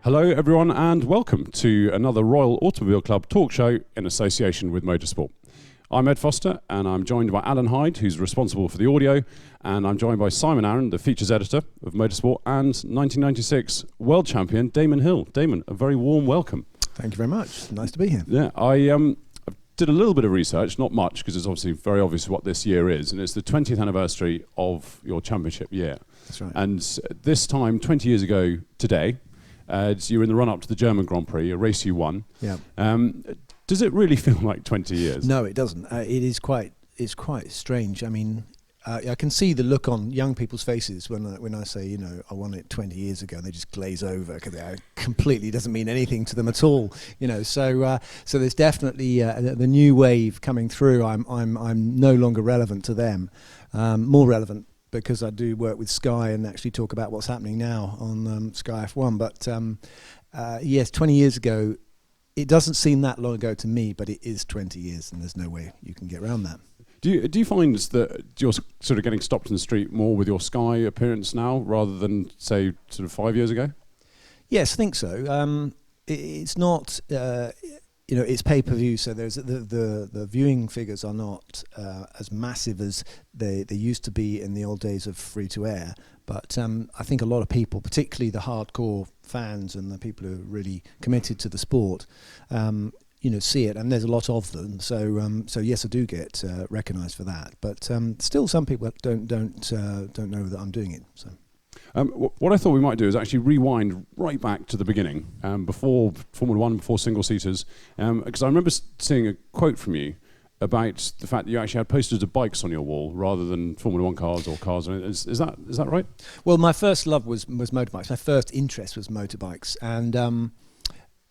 Hello everyone and welcome to another Royal Automobile Club talk show in association with Motorsport. I'm Ed Foster and I'm joined by Alan Hyde, who's responsible for the audio, and I'm joined by Simon Aaron, the features editor of Motorsport, and 1996 world champion Damon Hill. Damon, a very warm welcome. Thank you very much. Nice to be here. Yeah, I did a little bit of research, not much, because it's obviously very obvious what this year is, and it's the 20th anniversary of your championship year. That's right. And this time, 20 years ago today, you were in the run-up to the German Grand Prix, a race you won. Yeah. Does it really feel like 20 years? No, it doesn't. It's quite strange. I mean, I can see the look on young people's faces when I say, I won it 20 years ago, and they just glaze over because it completely doesn't mean anything to them at all. So there's definitely the new wave coming through. I'm no longer relevant to them. More relevant because I do work with Sky and actually talk about what's happening now on Sky F1. But yes, 20 years ago, it doesn't seem that long ago to me, but it is 20 years, and there's no way you can get around that. Do you find that you're sort of getting stopped in the street more with your Sky appearance now rather than, say, sort of 5 years ago? Yes, I think so. It's not, it's pay-per-view, so there's the viewing figures are not as massive as they used to be in the old days of free-to-air. But I think a lot of people, particularly the hardcore fans and the people who are really committed to the sport, see it, and there's a lot of them. So yes, I do get recognised for that. But still, some people don't know that I'm doing it. So. What I thought we might do is actually rewind right back to the beginning, before Formula One, before single-seaters, because I remember seeing a quote from you about the fact that you actually had posters of bikes on your wall rather than Formula One cars or cars. Is that right? Well, my first love was motorbikes. My first interest was motorbikes, and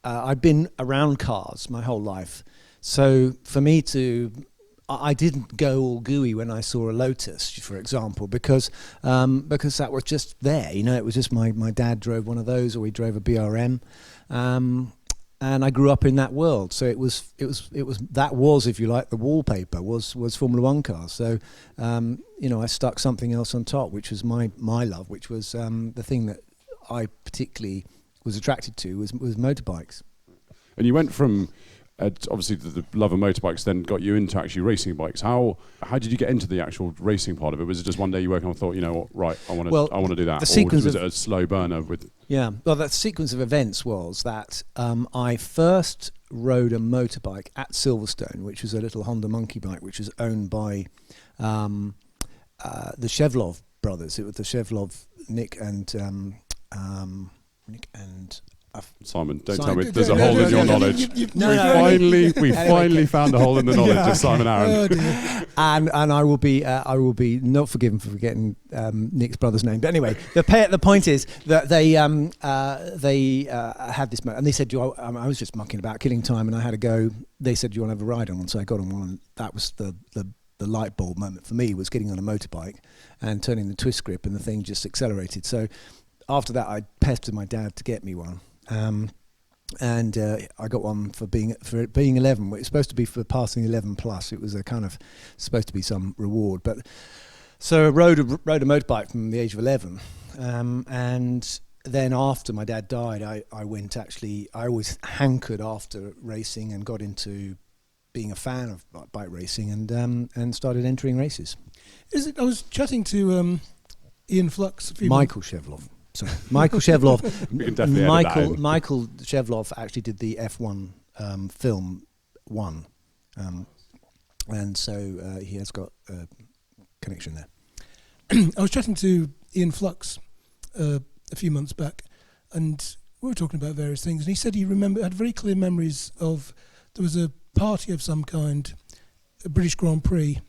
I'd been around cars my whole life. So for me I didn't go all gooey when I saw a Lotus, for example, because that was just there. It was just my dad drove one of those, or he drove a BRM, and I grew up in that world. So it was if you like, the wallpaper was Formula One cars. So I stuck something else on top, which was my love, which was the thing that I particularly was attracted to was motorbikes. And you went from obviously the love of motorbikes then got you into actually racing bikes. How did you get into the actual racing part of it? Was it just one day you woke up and thought, right, I want to do that? Or was it a slow burner with? Yeah. Well, that sequence of events was that I first rode a motorbike at Silverstone, which was a little Honda monkey bike, which was owned by the Shevlov brothers. It was the Shevlov, Nick and Simon, don't tell me there's a hole in your knowledge. We finally found a hole in the knowledge of Simon Aaron. And I will be not forgiven for forgetting Nick's brother's name. But anyway, the point is that they had this, and they said, I was just mucking about, killing time, and I had to go. They said, "Do you want to have a ride on?" So I got on one, and that was the light bulb moment for me, was getting on a motorbike and turning the twist grip, and the thing just accelerated. So after that, I pestered my dad to get me one. And I got one for being 11. It was supposed to be for passing 11 plus. It was a kind of supposed to be some reward. But so I rode a motorbike from the age of 11, and then after my dad died, I always hankered after racing and got into being a fan of bike racing and started entering races. I was chatting to Ian Flux. Michael Shevlov. Sorry, Michael Shevlov. Michael Shevlov actually did the F1 film One, and so he has got a connection there. I was chatting to Ian Flux a few months back, and we were talking about various things, and he said he had very clear memories of there was a party of some kind, a British Grand Prix,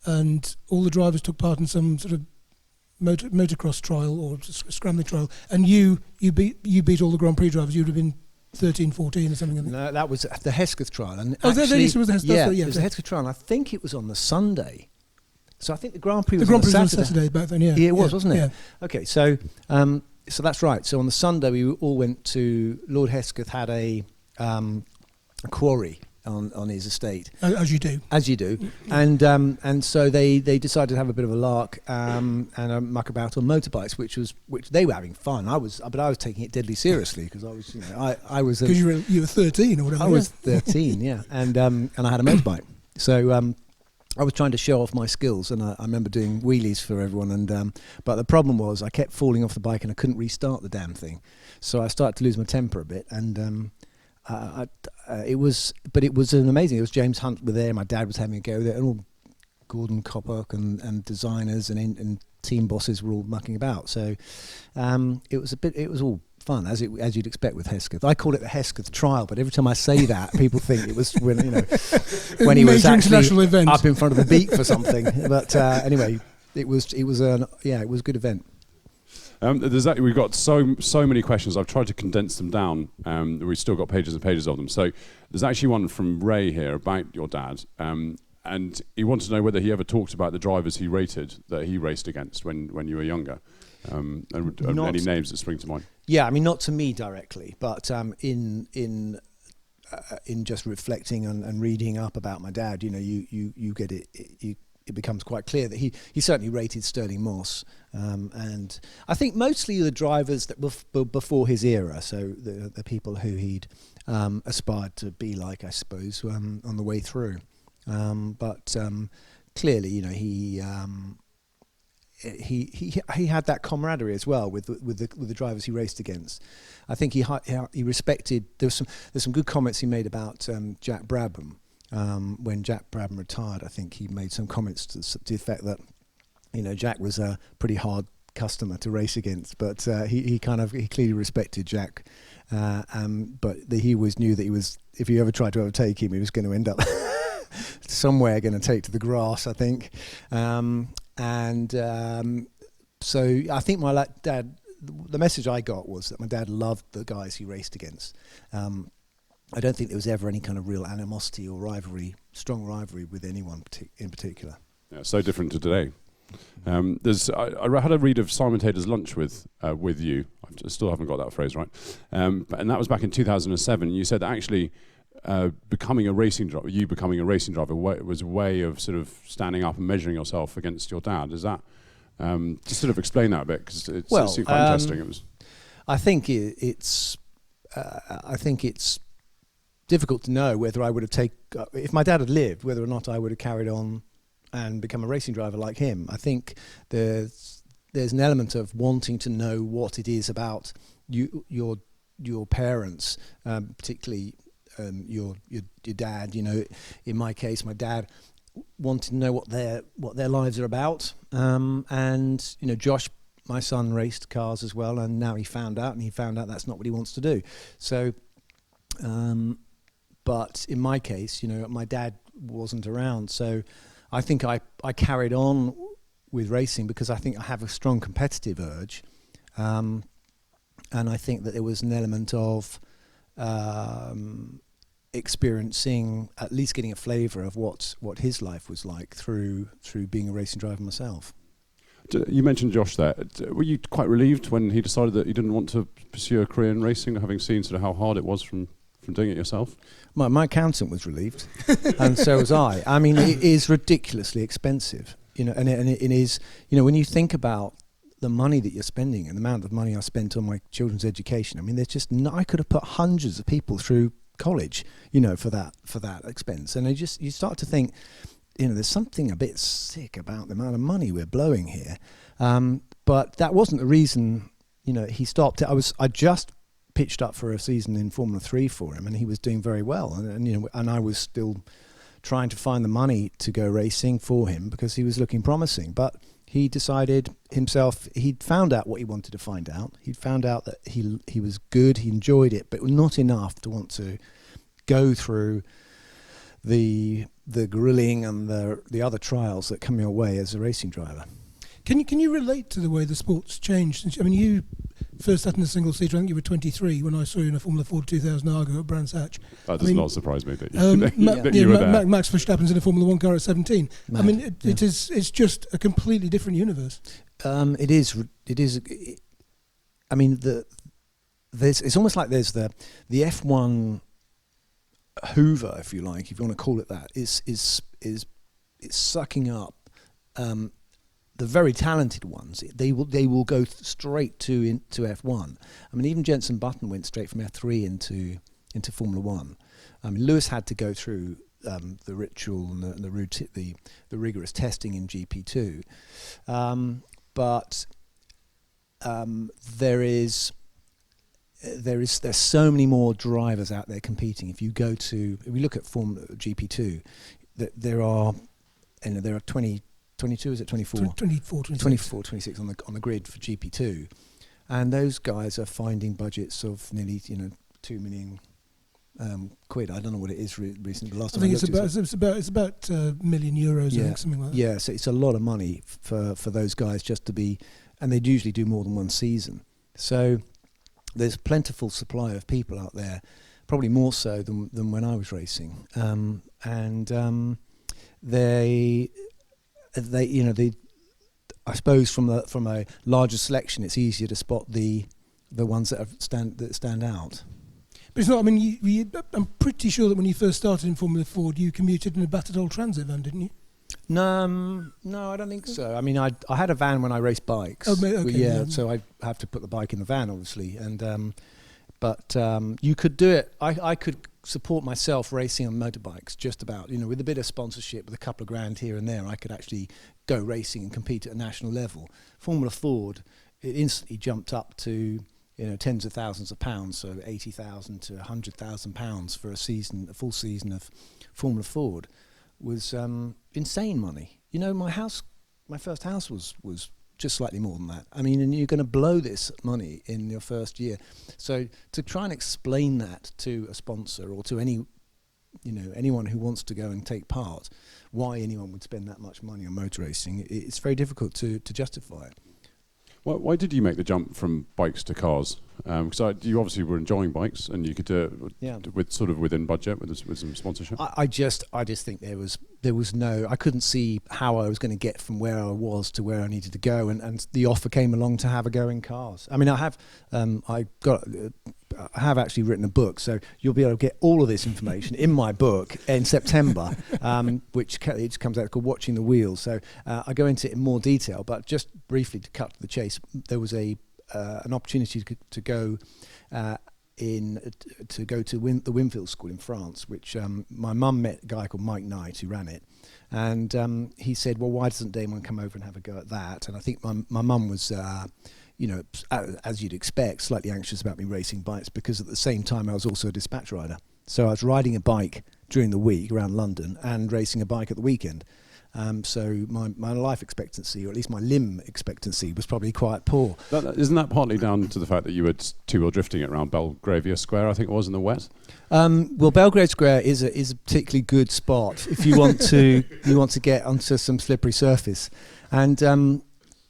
and all the drivers took part in some sort of motocross trial or scrambling trial, and you beat all the Grand Prix drivers. You would have been 13, 14 or something. I think. No, that was the Hesketh trial. And was the Hesketh trial? Yeah, it was the Hesketh trial, and I think it was on the Sunday. So I think the Grand Prix was on the Saturday back then, yeah. Yeah, it was, wasn't it? Yeah. Okay, so that's right. So on the Sunday, we all went to Lord Hesketh had a quarry on his estate. As you do. As you do. And so they decided to have a bit of a lark and a muck about on motorbikes, which they were having fun. But I was taking it deadly seriously because I was, I was because you were 13 or whatever. I was 13, yeah, and I had a motorbike. So I was trying to show off my skills, and I remember doing wheelies for everyone. And but the problem was I kept falling off the bike, and I couldn't restart the damn thing. So I started to lose my temper a bit, and it was an amazing. It was James Hunt were there. My dad was having a go there, and all Gordon Coppock and designers and team bosses were all mucking about. So it was all fun as you'd expect with Hesketh. I call it the Hesketh trial, but every time I say that, people think it was when he was actually up in front of the beat for something. But anyway, it was a good event. We've got so many questions. I've tried to condense them down. We've still got pages and pages of them. So there's actually one from Ray here about your dad, and he wanted to know whether he ever talked about the drivers he rated that he raced against when you were younger, and any names that spring to mind. Yeah, I mean, not to me directly, but in just reflecting and reading up about my dad, you get it. It becomes quite clear that he certainly rated Sterling Moss, and I think mostly the drivers that were before his era, so the people who he'd aspired to be like, I suppose, on the way through. But clearly, he had that camaraderie as well with the drivers he raced against. I think he respected. There's some good comments he made about Jack Brabham. When Jack Brabham retired, I think he made some comments to the effect that Jack was a pretty hard customer to race against, but he clearly respected Jack, but he always knew that if you ever tried to overtake him, he was going to end up somewhere going to take to the grass, I think. So I think my dad, the message I got was that my dad loved the guys he raced against. I don't think there was ever any kind of real animosity or strong rivalry with anyone in particular. Yeah, so different to today. I had a read of Simon Taylor's lunch with you. I still haven't got that phrase right. And that was back in 2007. You said that actually becoming a racing driver was a way of sort of standing up and measuring yourself against your dad. Is that just sort of explain that a bit, because it seemed quite interesting. I think it's difficult to know whether I would have if my dad had lived, whether or not I would have carried on and become a racing driver like him. I think there's an element of wanting to know what it is about your parents, particularly your dad. In my case, my dad wanted to know what their lives are about, and Josh, my son, raced cars as well, and now he found out that's not what he wants to do. So but in my case, my dad wasn't around, so I think I carried on with racing because I think I have a strong competitive urge, and I think that there was an element of experiencing, at least getting a flavour of what his life was like through being a racing driver myself. You mentioned Josh there. Were you quite relieved when he decided that he didn't want to pursue a career in racing, having seen sort of how hard it was from doing it yourself? My accountant was relieved, and so was I. I mean, it is ridiculously expensive, and it is, when you think about the money that you're spending and the amount of money I spent on my children's education. I mean, there's just I could have put hundreds of people through college, for that expense, and you start to think, there's something a bit sick about the amount of money we're blowing here. But that wasn't the reason, he stopped. I just pitched up for a season in Formula 3 for him, and he was doing very well, and I was still trying to find the money to go racing for him because he was looking promising. But he decided himself, he'd found out what he wanted to find out. He'd found out that he was good, he enjoyed it, but not enough to want to go through the grilling and the other trials that come your way as a racing driver. Can you relate to the way the sport's changed? I mean, you first sat in a single seater, I think you were 23 when I saw you in a Formula 4 2000 Argo at Brands Hatch. That does not surprise me that you were there. Max Verstappen's in a Formula 1 car at 17. Mad. I mean, it's just a completely different universe. It is. I mean, it's almost like there's the F1 Hoover, if you like, if you want to call it that, is it's sucking up the very talented ones. They will go straight into F1. I mean, even Jenson Button went straight from F3 into Formula One. I mean, Lewis had to go through the ritual and the rigorous testing in GP2, but there's so many more drivers out there competing. If we look at Formula GP2, there are 22, is it 24? 24, 26. 24, 26 on the grid for GP2, and those guys are finding budgets of nearly 2 million quid. I don't know what it is recently. Last I time think it's about €1 million, I think, something like that. Yeah, so it's a lot of money for those guys just to be, and they usually do more than one season. So there's plentiful supply of people out there, probably more so than when I was racing, and they I suppose from a larger selection, it's easier to spot the ones that stand out. But it's not. I mean, I'm pretty sure that when you first started in Formula Ford, you commuted in a battered old transit van, didn't you? No, I don't think so. I mean, I had a van when I raced bikes. Oh, okay, yeah, so I have to put the bike in the van, obviously, and but you could do it. I could support myself racing on motorbikes, just about, with a bit of sponsorship, with a couple of grand here and there. I could actually go racing and compete at a national level. Formula Ford, it instantly jumped up to tens of thousands of pounds, so 80,000 to 100,000 pounds for a full season of Formula Ford was insane money. My first house was just slightly more than that. I mean, and you're going to blow this money in your first year. So to try and explain that to a sponsor or to anyone who wants to go and take part, why anyone would spend that much money on motor racing, it's very difficult to justify it. Why did you make the jump from bikes to cars? Because you obviously were enjoying bikes, and you could do it with sort of within budget with some sponsorship. I just think there was no. I couldn't see how I was going to get from where I was to where I needed to go, and the offer came along to have a go in cars. I mean, I have actually written a book, so you'll be able to get all of this information in my book in September, which it comes out called Watching the Wheels. So I go into it in more detail, but just briefly to cut to the chase, there was an opportunity to go the Winfield School in France, which my mum met a guy called Mike Knight who ran it, and he said, well, why doesn't Damon come over and have a go at that? And I think my mum was as you'd expect, slightly anxious about me racing bikes, because at the same time I was also a dispatch rider. So I was riding a bike during the week around London and racing a bike at the weekend. So my life expectancy, or at least my limb expectancy, was probably quite poor. Isn't that partly down to the fact that you were two-wheel drifting it around Belgravia Square, I think it was, in the wet? Well, Belgrave Square is a particularly good spot if you want to get onto some slippery surface, and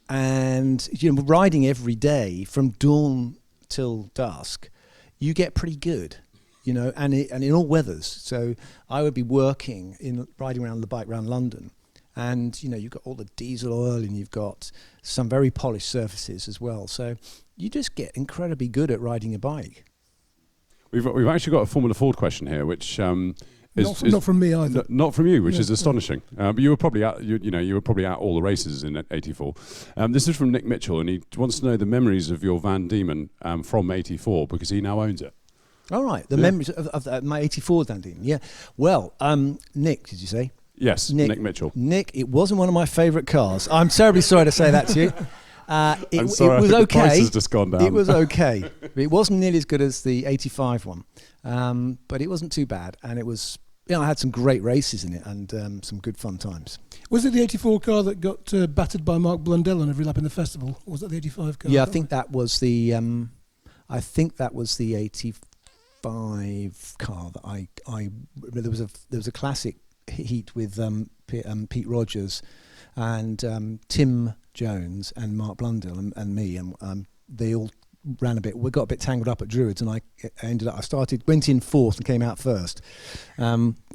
riding every day from dawn till dusk, you get pretty good, and in all weathers. So I would be riding around the bike around London, and you've got all the diesel oil, and you've got some very polished surfaces as well. So you just get incredibly good at riding a bike. We've actually got a Formula Ford question here, which not from me either. Not from you, which is astonishing. But you were probably at you were probably at all the races in '84. This is from Nick Mitchell, and he wants to know the memories of your Van Diemen from '84, because he now owns it. All right, memories of my '84 Van Diemen. Yeah. Well, Nick, did you say? Yes, Nick Mitchell. Nick, it wasn't one of my favourite cars. I'm terribly sorry to say that to you. I'm sorry, it was the okay. price has just gone down. It was okay. It wasn't nearly as good as the '85 one, but it wasn't too bad, and it was. I had some great races in it and some good fun times. Was it the '84 car that got battered by Mark Blundell on every lap in the festival? Or was that the '85 car? Yeah, I think that was the. '85 car that there was a classic heat with Pete Rogers and Tim Jones and Mark Blundell and me, and they all ran a bit. We got a bit tangled up at Druids, and I went in fourth and came out first.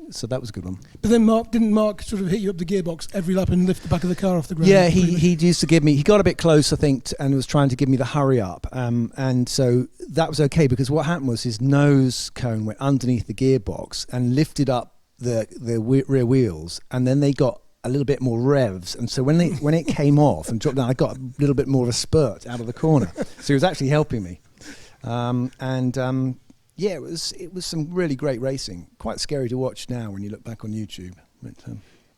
So that was a good one. But then didn't Mark sort of hit you up the gearbox every lap and lift the back of the car off the ground? Yeah, he used to give me. He got a bit close, I think, and was trying to give me the hurry up. And so that was okay, because what happened was his nose cone went underneath the gearbox and lifted up the rear wheels, and then they got a little bit more revs, and so when it came off and dropped down, I got a little bit more of a spurt out of the corner. So he was actually helping me. Yeah, it was some really great racing. Quite scary to watch now when you look back on YouTube. But,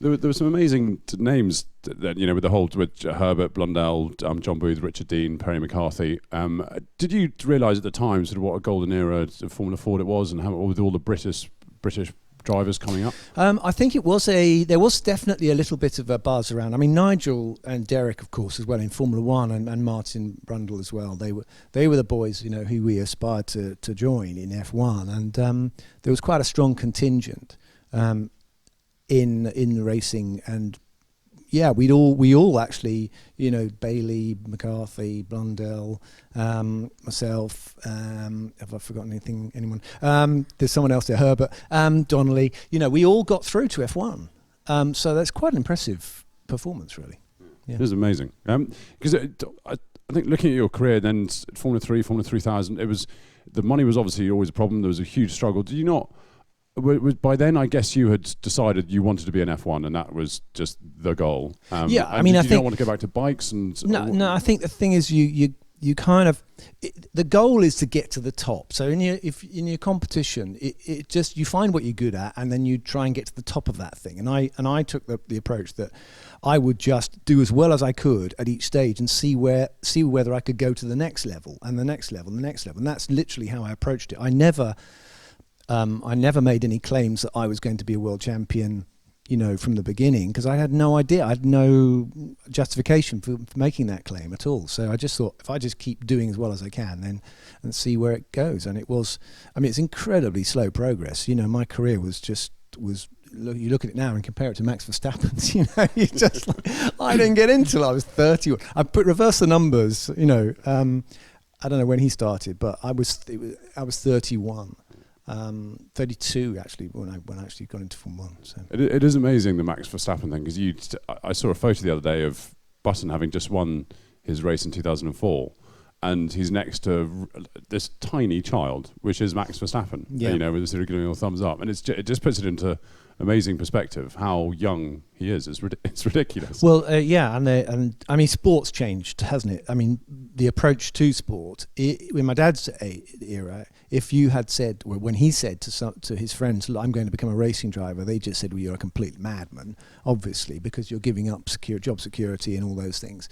there were some amazing names that with the whole with Herbert, Blundell, John Booth, Richard Dean, Perry McCarthy. Did you realise at the time sort of what a golden era of Formula Ford it was, and how with all the British drivers coming up? I think there was definitely a little bit of a buzz around. I mean, Nigel and Derek, of course, as well in Formula One, and Martin Brundle as well. They were the boys, who we aspired to join in F1, and there was quite a strong contingent in the racing. And yeah, we all actually, Bailey, McCarthy, Blundell, myself. Have I forgotten anyone? There's someone else there, Herbert, Donnelly. We all got through to F1. So that's quite an impressive performance, really. Yeah. It is amazing. Because I think looking at your career, then Formula 3, Formula 3000, the money was obviously always a problem. There was a huge struggle. Did you not? By then, I guess you had decided you wanted to be an F1, and that was just the goal. Yeah, I mean, I think you don't want to go back to bikes and. No. I think the thing is, you kind of the goal is to get to the top. So in your competition, it just you find what you're good at, and then you try and get to the top of that thing. And I took the approach that I would just do as well as I could at each stage and see whether I could go to the next level and the next level and the next level. And that's literally how I approached it. I never made any claims that I was going to be a world champion, from the beginning, because I had no idea. I had no justification for making that claim at all. So I just thought, if I just keep doing as well as I can, then and see where it goes. And it's incredibly slow progress. My career was. You look at it now and compare it to Max Verstappen's. You just I didn't get in till I was 30. I reverse the numbers. I don't know when he started, but I was 31. 32 actually when I actually got into Formula 1. So it is amazing, the Max Verstappen thing, because I saw a photo the other day of Button having just won his race in 2004, and he's next to this tiny child, which is Max Verstappen. Yeah. With sort of giving a thumbs up, and it just puts it into amazing perspective how young he is. It's ridiculous. Well, yeah, and I mean, sport's changed, hasn't it? I mean, the approach to sport in my dad's era, if you had said, well, when he said to his friends, "I'm going to become a racing driver," they just said, "Well, you're a complete madman," obviously, because you're giving up job security and all those things.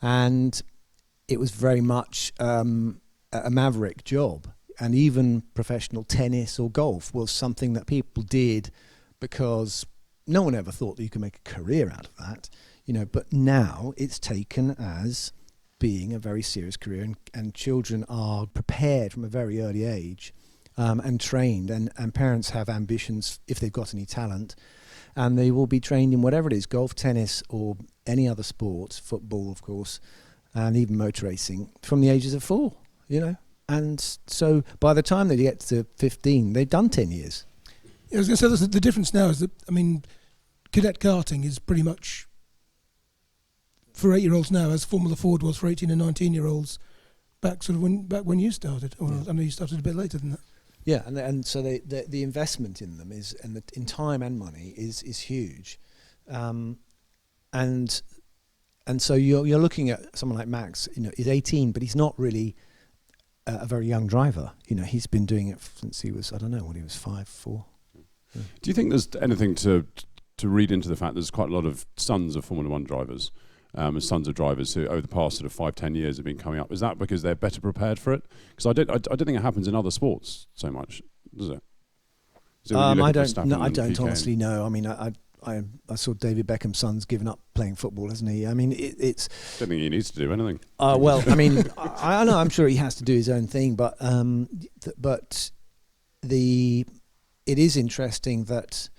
And it was very much a maverick job, and even professional tennis or golf was something that people did because no one ever thought that you could make a career out of that, but now it's taken as being a very serious career, and children are prepared from a very early age and trained, and parents have ambitions if they've got any talent, and they will be trained in whatever it is, golf, tennis or any other sport, football of course, and even motor racing, from the ages of 4, and so by the time they get to 15 they've done 10 years. I was going to say the difference now is that, I mean, cadet karting is pretty much for 8-year-olds now as Formula Ford was for 18 and 19-year-olds back when you started. Or I know you started a bit later than that. Yeah, and so the investment in them is, and in time and money is huge, and so you're looking at someone like Max. He's 18, but he's not really a very young driver. He's been doing it since he was, I don't know, when he was 5, 4. Yeah. Do you think there's anything to read into the fact there's quite a lot of sons of Formula 1 drivers, and sons of drivers who over the past sort of 5-10 years have been coming up? Is that because they're better prepared for it? Because I don't think it happens in other sports so much, does it? I don't honestly know. I mean, I saw David Beckham's son's given up playing football, hasn't he? I mean, it's. I don't think he needs to do anything. Well, I mean, I know. I'm sure he has to do his own thing, but it is interesting that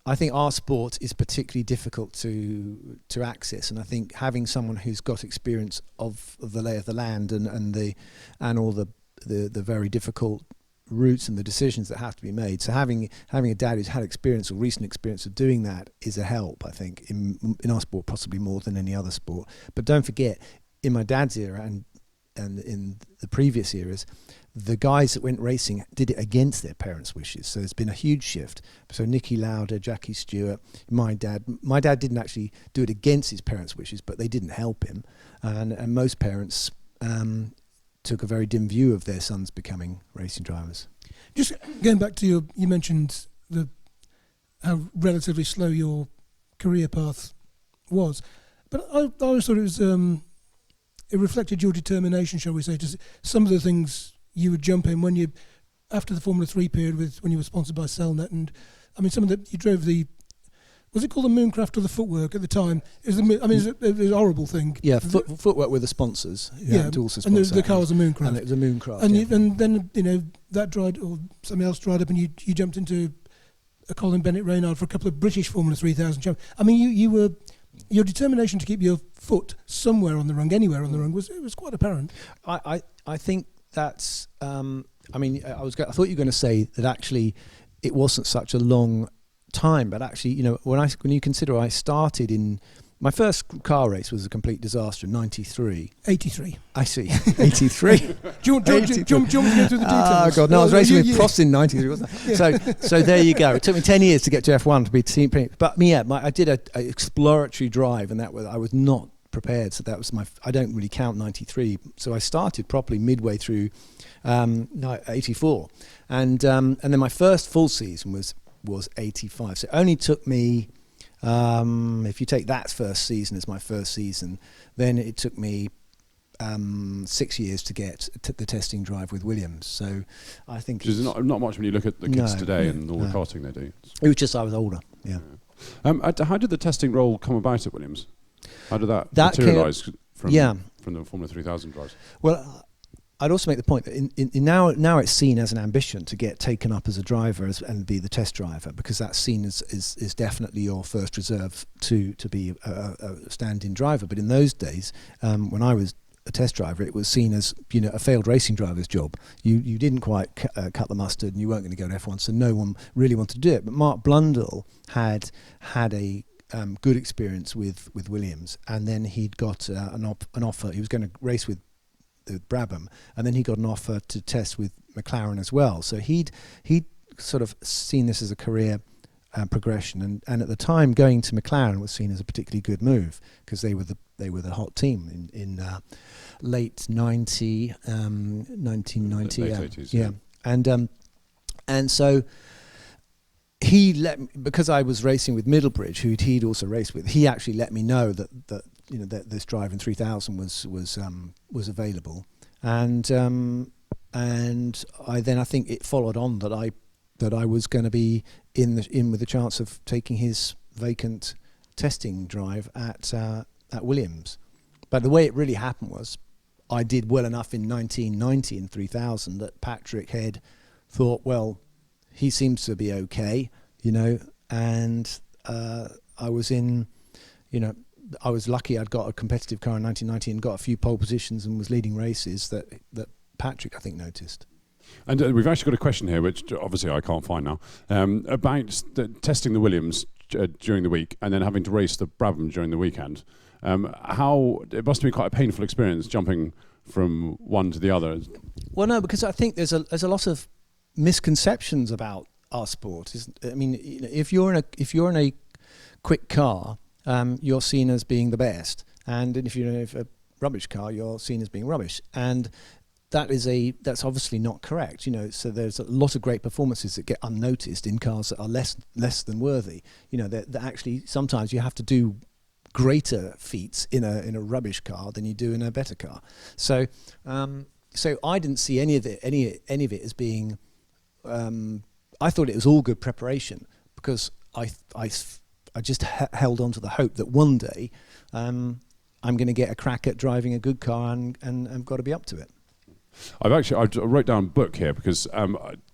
I think our sport is particularly difficult to access, and I think having someone who's got experience of the lay of the land and all the very difficult routes and the decisions that have to be made. So having a dad who's had experience or recent experience of doing that is a help, I think, in our sport, possibly more than any other sport. But don't forget, in my dad's era and in the previous eras, the guys that went racing did it against their parents' wishes. So there's been a huge shift. So Nicky Lauder, Jackie Stewart, my dad didn't actually do it against his parents' wishes, but they didn't help him. And most parents took a very dim view of their sons becoming racing drivers. Just going back to you mentioned how relatively slow your career path was, but I always thought it was it reflected your determination, shall we say, to some of the things you would jump in when after the Formula 3 period when you were sponsored by Cellnet, and I mean you drove was it called the Mooncraft or the Footwork at the time? It was a horrible thing. Yeah, Footwork were the sponsors. Yeah, and the car was a Mooncraft. And it was a Mooncraft. And then that dried, or something else dried up, and you jumped into a Colin Bennett Reynard for a couple of British Formula 3000 champions. I mean, your determination to keep your foot somewhere on the rung, anywhere on the rung, was quite apparent. I think that's. I thought you were going to say that actually it wasn't such a long time, but actually, when you consider I started in my first car race was a complete disaster in 93. 83. I see. 83. Do you want to go through the details? Oh God, no! I was racing with Prost in 93, wasn't I? Yeah. So there you go. It took me 10 years to get to F1 to be team. But I did a exploratory drive, and I was not prepared. So that was I don't really count 93. So I started properly midway through 84, and then my first full season was 85. So it only took me. If you take that first season as my first season, then it took me 6 years to get the testing drive with Williams. So I think there's not much when you look at the kids today and all the karting they do. It was just I was older. Yeah. How did the testing role come about at Williams? How did that materialise from the Formula 3000 drives? Well, I'd also make the point that now it's seen as an ambition to get taken up as a driver and be the test driver, because that's seen as definitely your first reserve to be a stand-in driver. But in those days, when I was a test driver, it was seen as a failed racing driver's job. You didn't quite cut the mustard, and you weren't going to go to F1, so no one really wanted to do it. But Mark Blundell had a good experience with Williams, and then he'd got an offer. He was going to race with Brabham, and then he got an offer to test with McLaren as well. So he'd sort of seen this as a career progression, and at the time going to McLaren was seen as a particularly good move, because they were the hot team in late 1990. Late 80s, yeah. And so he because I was racing with Middlebridge, who he'd also raced with, he actually let me know that this drive in 3000 was available, and I think it followed on that I was going to be in with the chance of taking his vacant testing drive at Williams. But the way it really happened was I did well enough in 1990 and 3000 that Patrick Head thought, well, he seems to be okay, and I was in, I was lucky I'd got a competitive car in 1990 and got a few pole positions and was leading races that Patrick, I think, noticed. And we've actually got a question here, which obviously I can't find now, about testing the Williams during the week and then having to race the Brabham during the weekend. It must have been quite a painful experience jumping from one to the other. Well, no, because I think there's a lot of misconceptions about our sport. If you're in a quick car, you're seen as being the best, and if you're in a rubbish car, you're seen as being rubbish, and that's obviously not correct. So there's a lot of great performances that get unnoticed in cars that are less than worthy. That actually sometimes you have to do greater feats in a rubbish car than you do in a better car. So I didn't see any of it as being. I thought it was all good preparation, because I just held on to the hope that one day I'm going to get a crack at driving a good car, and I've got to be up to it. I wrote down a book here because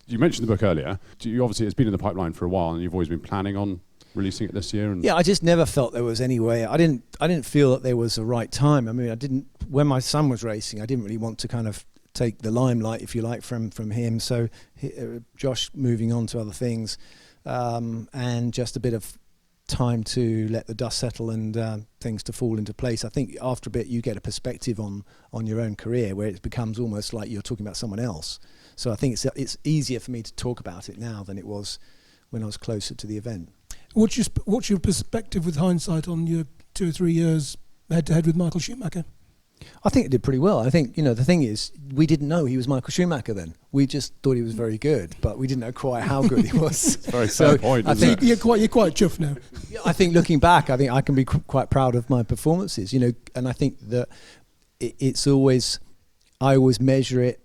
you mentioned the book earlier. Obviously, it's been in the pipeline for a while, and you've always been planning on releasing it this year? And yeah, I just never felt there was any way. I didn't feel that there was a right time. I mean, when my son was racing, I didn't really want to kind of take the limelight, if you like, from him. So Josh moving on to other things, and just a bit of time to let the dust settle and things to fall into place. I think after a bit you get a perspective on your own career where it becomes almost like you're talking about someone else. So I think it's easier for me to talk about it now than it was when I was closer to the event. What's your perspective with hindsight on your 2 or 3 years head-to-head with Michael Schumacher? I think it did pretty well. I think, the thing is, we didn't know he was Michael Schumacher then. We just thought he was very good, but we didn't know quite how good he was. Very fair point. I think you're quite chuffed now. I think looking back, I think I can be quite proud of my performances, and I think that it's always, I always measure it.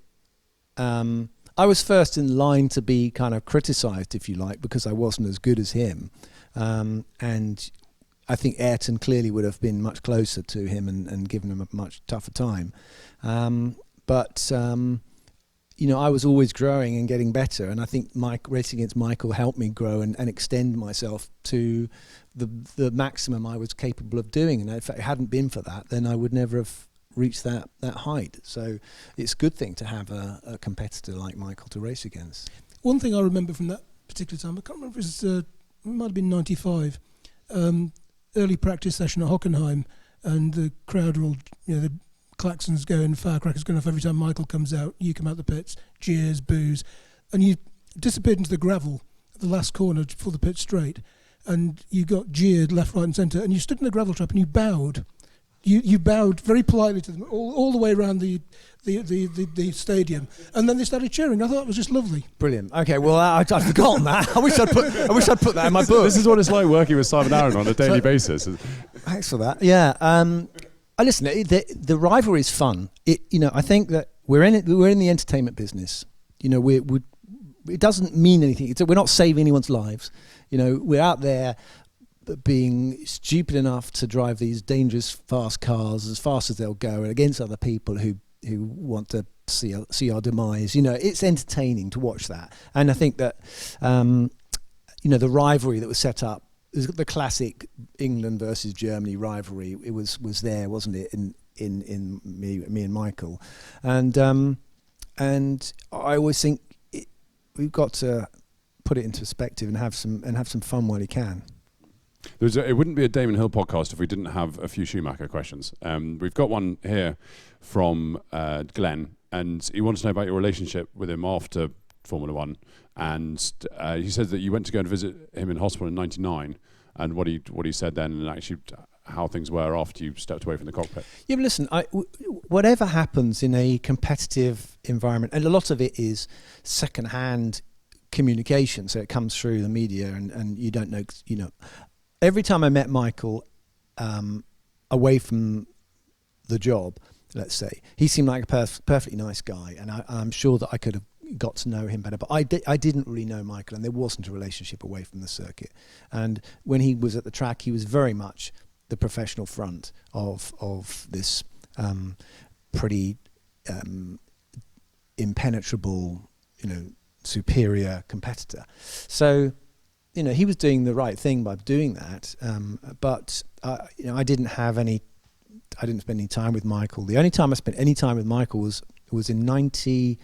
I was first in line to be kind of criticised, if you like, because I wasn't as good as him. And I think Ayrton clearly would have been much closer to him and given him a much tougher time. But I was always growing and getting better. And I think racing against Michael helped me grow and extend myself to the maximum I was capable of doing. And if it hadn't been for that, then I would never have reached that height. So it's a good thing to have a competitor like Michael to race against. One thing I remember from that particular time, I can't remember if it might have been 95, early practice session at Hockenheim, and the crowd are all, the klaxons going, firecrackers going off every time Michael comes out. You come out the pits, jeers, boos, and you disappeared into the gravel at the last corner for the pit straight, and you got jeered left, right and centre, and you stood in the gravel trap and you bowed. You bowed very politely to them all the way around the stadium, and then they started cheering. I thought it was just lovely. Brilliant. Okay, well I'd forgotten that. I wish I'd put that in my book. This is what it's like working with Simon Aaron on a daily basis. Thanks for that. Yeah. Listen, the rivalry is fun. I think that we're in the entertainment business. It doesn't mean anything. We're not saving anyone's lives. We're out there being stupid enough to drive these dangerous fast cars as fast as they'll go, and against other people who want to see our demise. It's entertaining to watch that, and I think that the rivalry that was set up, the classic England versus Germany rivalry, it was there, wasn't it, in me and Michael, and I always think we've got to put it into perspective and have some fun while you can. It wouldn't be a Damon Hill podcast if we didn't have a few Schumacher questions. We've got one here from Glenn, and he wants to know about your relationship with him after Formula One. And he says that you went to go and visit him in hospital in '99, and what he said then, and actually how things were after you stepped away from the cockpit. Yeah, but listen, whatever happens in a competitive environment, and a lot of it is second-hand communication, so it comes through the media, and you don't know, Every time I met Michael away from the job, let's say, he seemed like a perfectly nice guy, and I'm sure that I could have got to know him better. But I didn't really know Michael, and there wasn't a relationship away from the circuit. And when he was at the track, he was very much the professional front of this pretty impenetrable, superior competitor. So, he was doing the right thing by doing that, but I didn't spend any time with Michael. The only time I spent any time with Michael was in '93.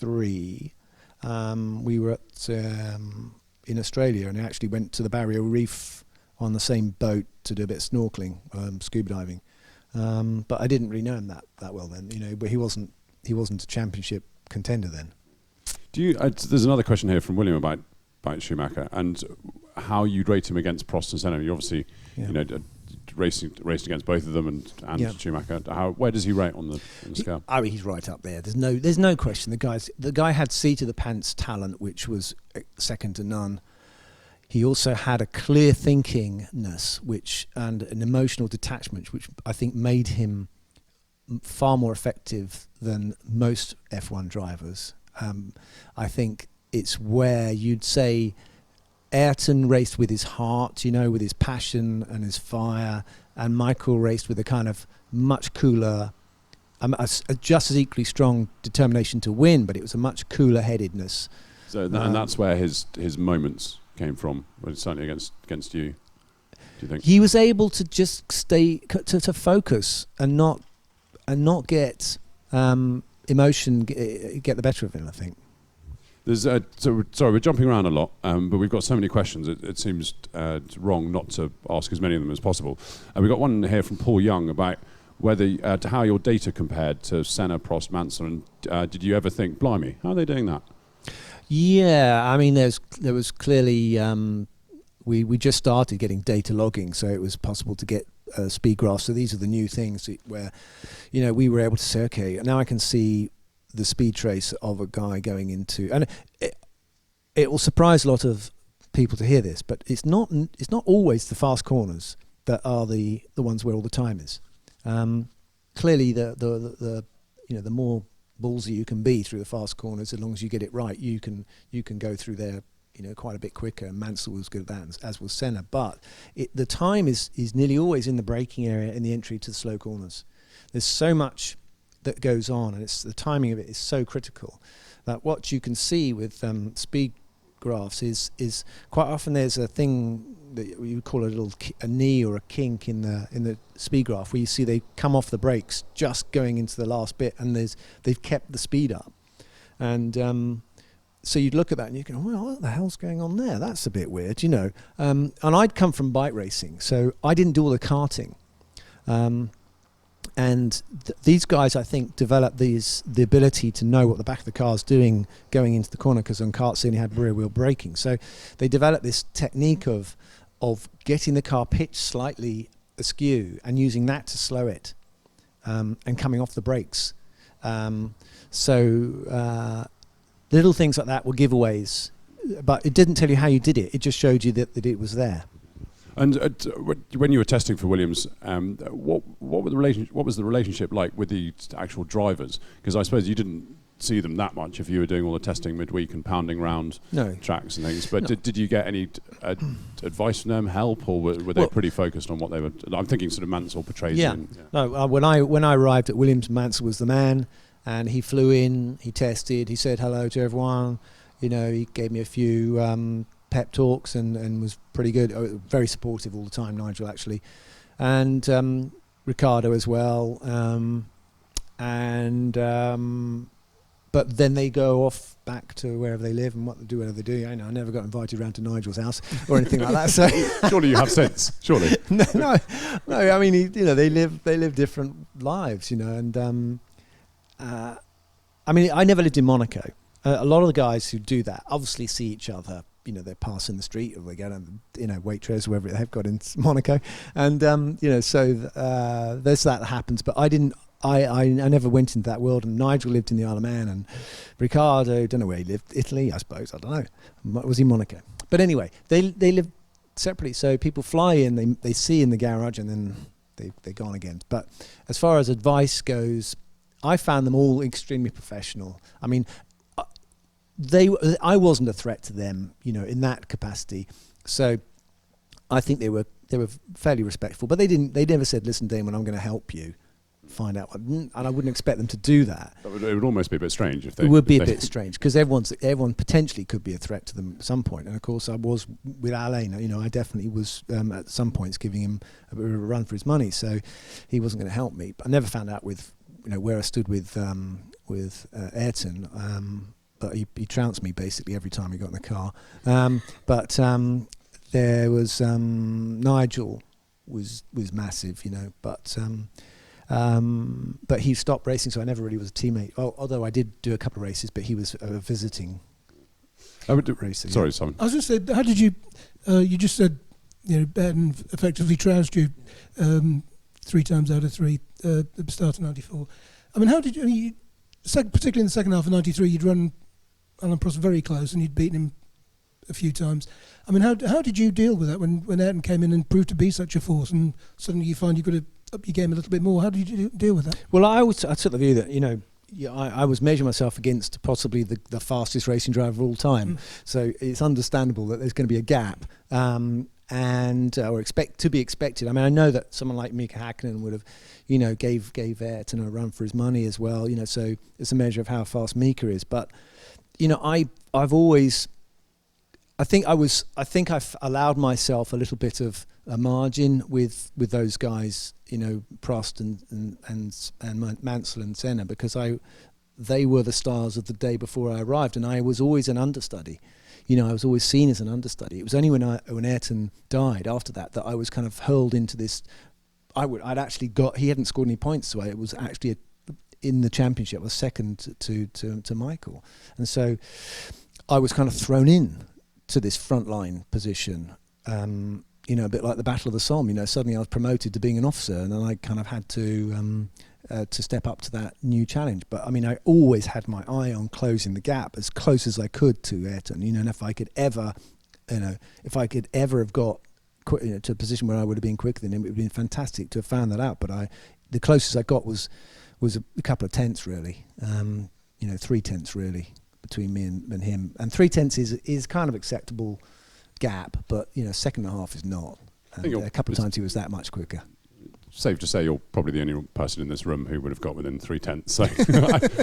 We were in Australia, and I actually went to the Barrier Reef on the same boat to do a bit of snorkeling, scuba diving. But I didn't really know him that well then, But he wasn't a championship contender then. There's another question here from William about Schumacher and how you'd rate him against Prost and Senna. You obviously, raced against both of them and Schumacher. Where does he rate on the scale? He's right up there. There's no question. The guy had seat of the pants talent, which was second to none. He also had a clear thinkingness, and an emotional detachment, which I think made him far more effective than most F1 drivers. I think it's where you'd say Ayrton raced with his heart, with his passion and his fire, and Michael raced with a kind of much cooler, just as equally strong determination to win, but it was a much cooler headedness. So, and that's where his moments came from? Well, certainly against you. Do you think he was able to just stay to focus and not get emotion get the better of him, I think. There's sorry, we're jumping around a lot, but we've got so many questions. It seems wrong not to ask as many of them as possible. We've got one here from Paul Young about whether to how your data compared to Senna, Prost, Mansell, and did you ever think, blimey, how are they doing that? Yeah, I mean, there was clearly we just started getting data logging, so it was possible to get speed graphs. So these are the new things where, we were able to say, okay, now I can see the speed trace of a guy going into, and it will surprise a lot of people to hear this, but it's not always the fast corners that are the ones where all the time is. Clearly, the more ballsy you can be through the fast corners, as long as you get it right, you can go through there, quite a bit quicker. Mansell was good at that, as was Senna. But the time is nearly always in the braking area, in the entry to the slow corners. There's so much that goes on, and the timing of it is so critical that what you can see with speed graphs is quite often there's a thing that you call a knee or a kink in the speed graph, where you see they come off the brakes just going into the last bit, and they've kept the speed up, and so you'd look at that and you go, well, what the hell's going on there? That's a bit weird, and I'd come from bike racing, so I didn't do all the karting. And these guys, I think, developed the ability to know what the back of the car's doing going into the corner, because on karts they only had rear wheel braking. So they developed this technique of getting the car pitched slightly askew and using that to slow it, and coming off the brakes. Little things like that were giveaways, but it didn't tell you how you did it. It just showed you that it was there. And when you were testing for Williams, what was the relationship like with the actual drivers? Because I suppose you didn't see them that much if you were doing all the testing midweek and pounding around tracks and things. But did you get any advice from them, help, or were they pretty focused on what they were? I'm thinking sort of Mansell portrays. Yeah. No. When I arrived at Williams, Mansell was the man, and he flew in, he tested, he said hello to everyone. He gave me a few pep talks and was pretty good. Very supportive all the time, Nigel, actually, and Ricardo as well. But then they go off back to wherever they live and whatever they do. I never got invited round to Nigel's house or anything like that. So surely you have since. Surely. No. I mean, they live different lives, and I mean, I never lived in Monaco. A lot of the guys who do that obviously see each other. They pass in the street, or they go down, Waitrose, wherever they've got in Monaco, and so there's that happens. But I didn't. I never went into that world. And Nigel lived in the Isle of Man, and Ricardo, don't know where he lived. Italy, I suppose. I don't know. Was he Monaco? But anyway, they live separately. So people fly in, they see in the garage, and then they're gone again. But as far as advice goes, I found them all extremely professional. I mean, I wasn't a threat to them, in that capacity. So I think they were fairly respectful, but they never said, "Listen, Damon, I'm going to help you find out." And I wouldn't expect them to do that. It would almost be a bit strange if they. It would be a bit strange, because everyone potentially could be a threat to them at some point. And of course, I was with Alain. I definitely was at some points giving him a bit of a run for his money. So he wasn't going to help me. But I never found out with where I stood with Ayrton. But he trounced me basically every time he got in the car. But there was Nigel was massive, but he stopped racing, so I never really was a teammate. Although I did do a couple of races, but he was visiting. Racing. Sorry, Simon. I was going to say, how did you? You just said, Ayrton effectively trounced you 3 times out of 3 at the start of '94. I mean, how did you? Particularly in the second half of '93, you'd run Alan Prost very close, and you'd beaten him a few times. I mean, how did you deal with that when Ayrton came in and proved to be such a force, and suddenly you find you've got to up your game a little bit more? How did you deal with that? Well, I took the view that I was measuring myself against possibly the fastest racing driver of all time. So it's understandable that there's going to be a gap, or to be expected. I mean, I know that someone like Mika Hakkinen would have, gave Ayrton a run for his money as well. So it's a measure of how fast Mika is. But I've always I think I've allowed myself a little bit of a margin with those guys, you know, Prost and Mansell and Senna, because they were the stars of the day before I arrived, and I was always an understudy. You know, I was always seen as an understudy. It was only when Ayrton died after that I was kind of hurled into this. He hadn't scored any points, so it was actually in the championship. I was second to Michael, and so I was kind of thrown in to this frontline position. You know, a bit like the Battle of the Somme. You know, suddenly I was promoted to being an officer, and then I kind of had to step up to that new challenge. But I mean, I always had my eye on closing the gap as close as I could to Ayrton. You know, and if I could ever have got to a position where I would have been quicker than him, it would have been fantastic to have found that out. But the closest I got was a couple of tenths, really. You know, 3 tenths really between me and him. And 3 tenths is kind of acceptable gap, but you know, second and a half is not. And a couple of times he was that much quicker. Safe to say you're probably the only person in this room who would have got within 3 tenths, so I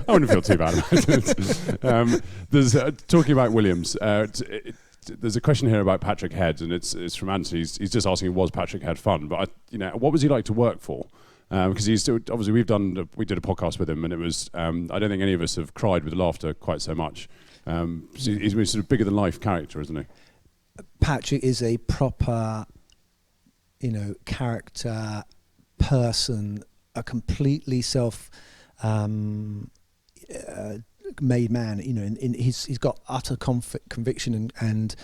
wouldn't feel too bad about it. There's talking about Williams. There's a question here about Patrick Head, and it's from Anthony. He's just asking, was Patrick Head fun? But what was he like to work for? Because he's still, obviously we did a podcast with him, and it was I don't think any of us have cried with laughter quite so much. So he's a sort of bigger than life character, isn't he? Patrick is a proper, you know, character, person, a completely made man. You know, he's got utter conviction and